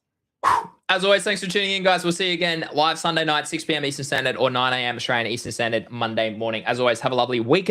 As always, thanks for tuning in, guys. We'll see you again live Sunday night, 6 p.m. Eastern Standard, or 9 a.m. Australian Eastern Standard Monday morning. As always, have a lovely weekend.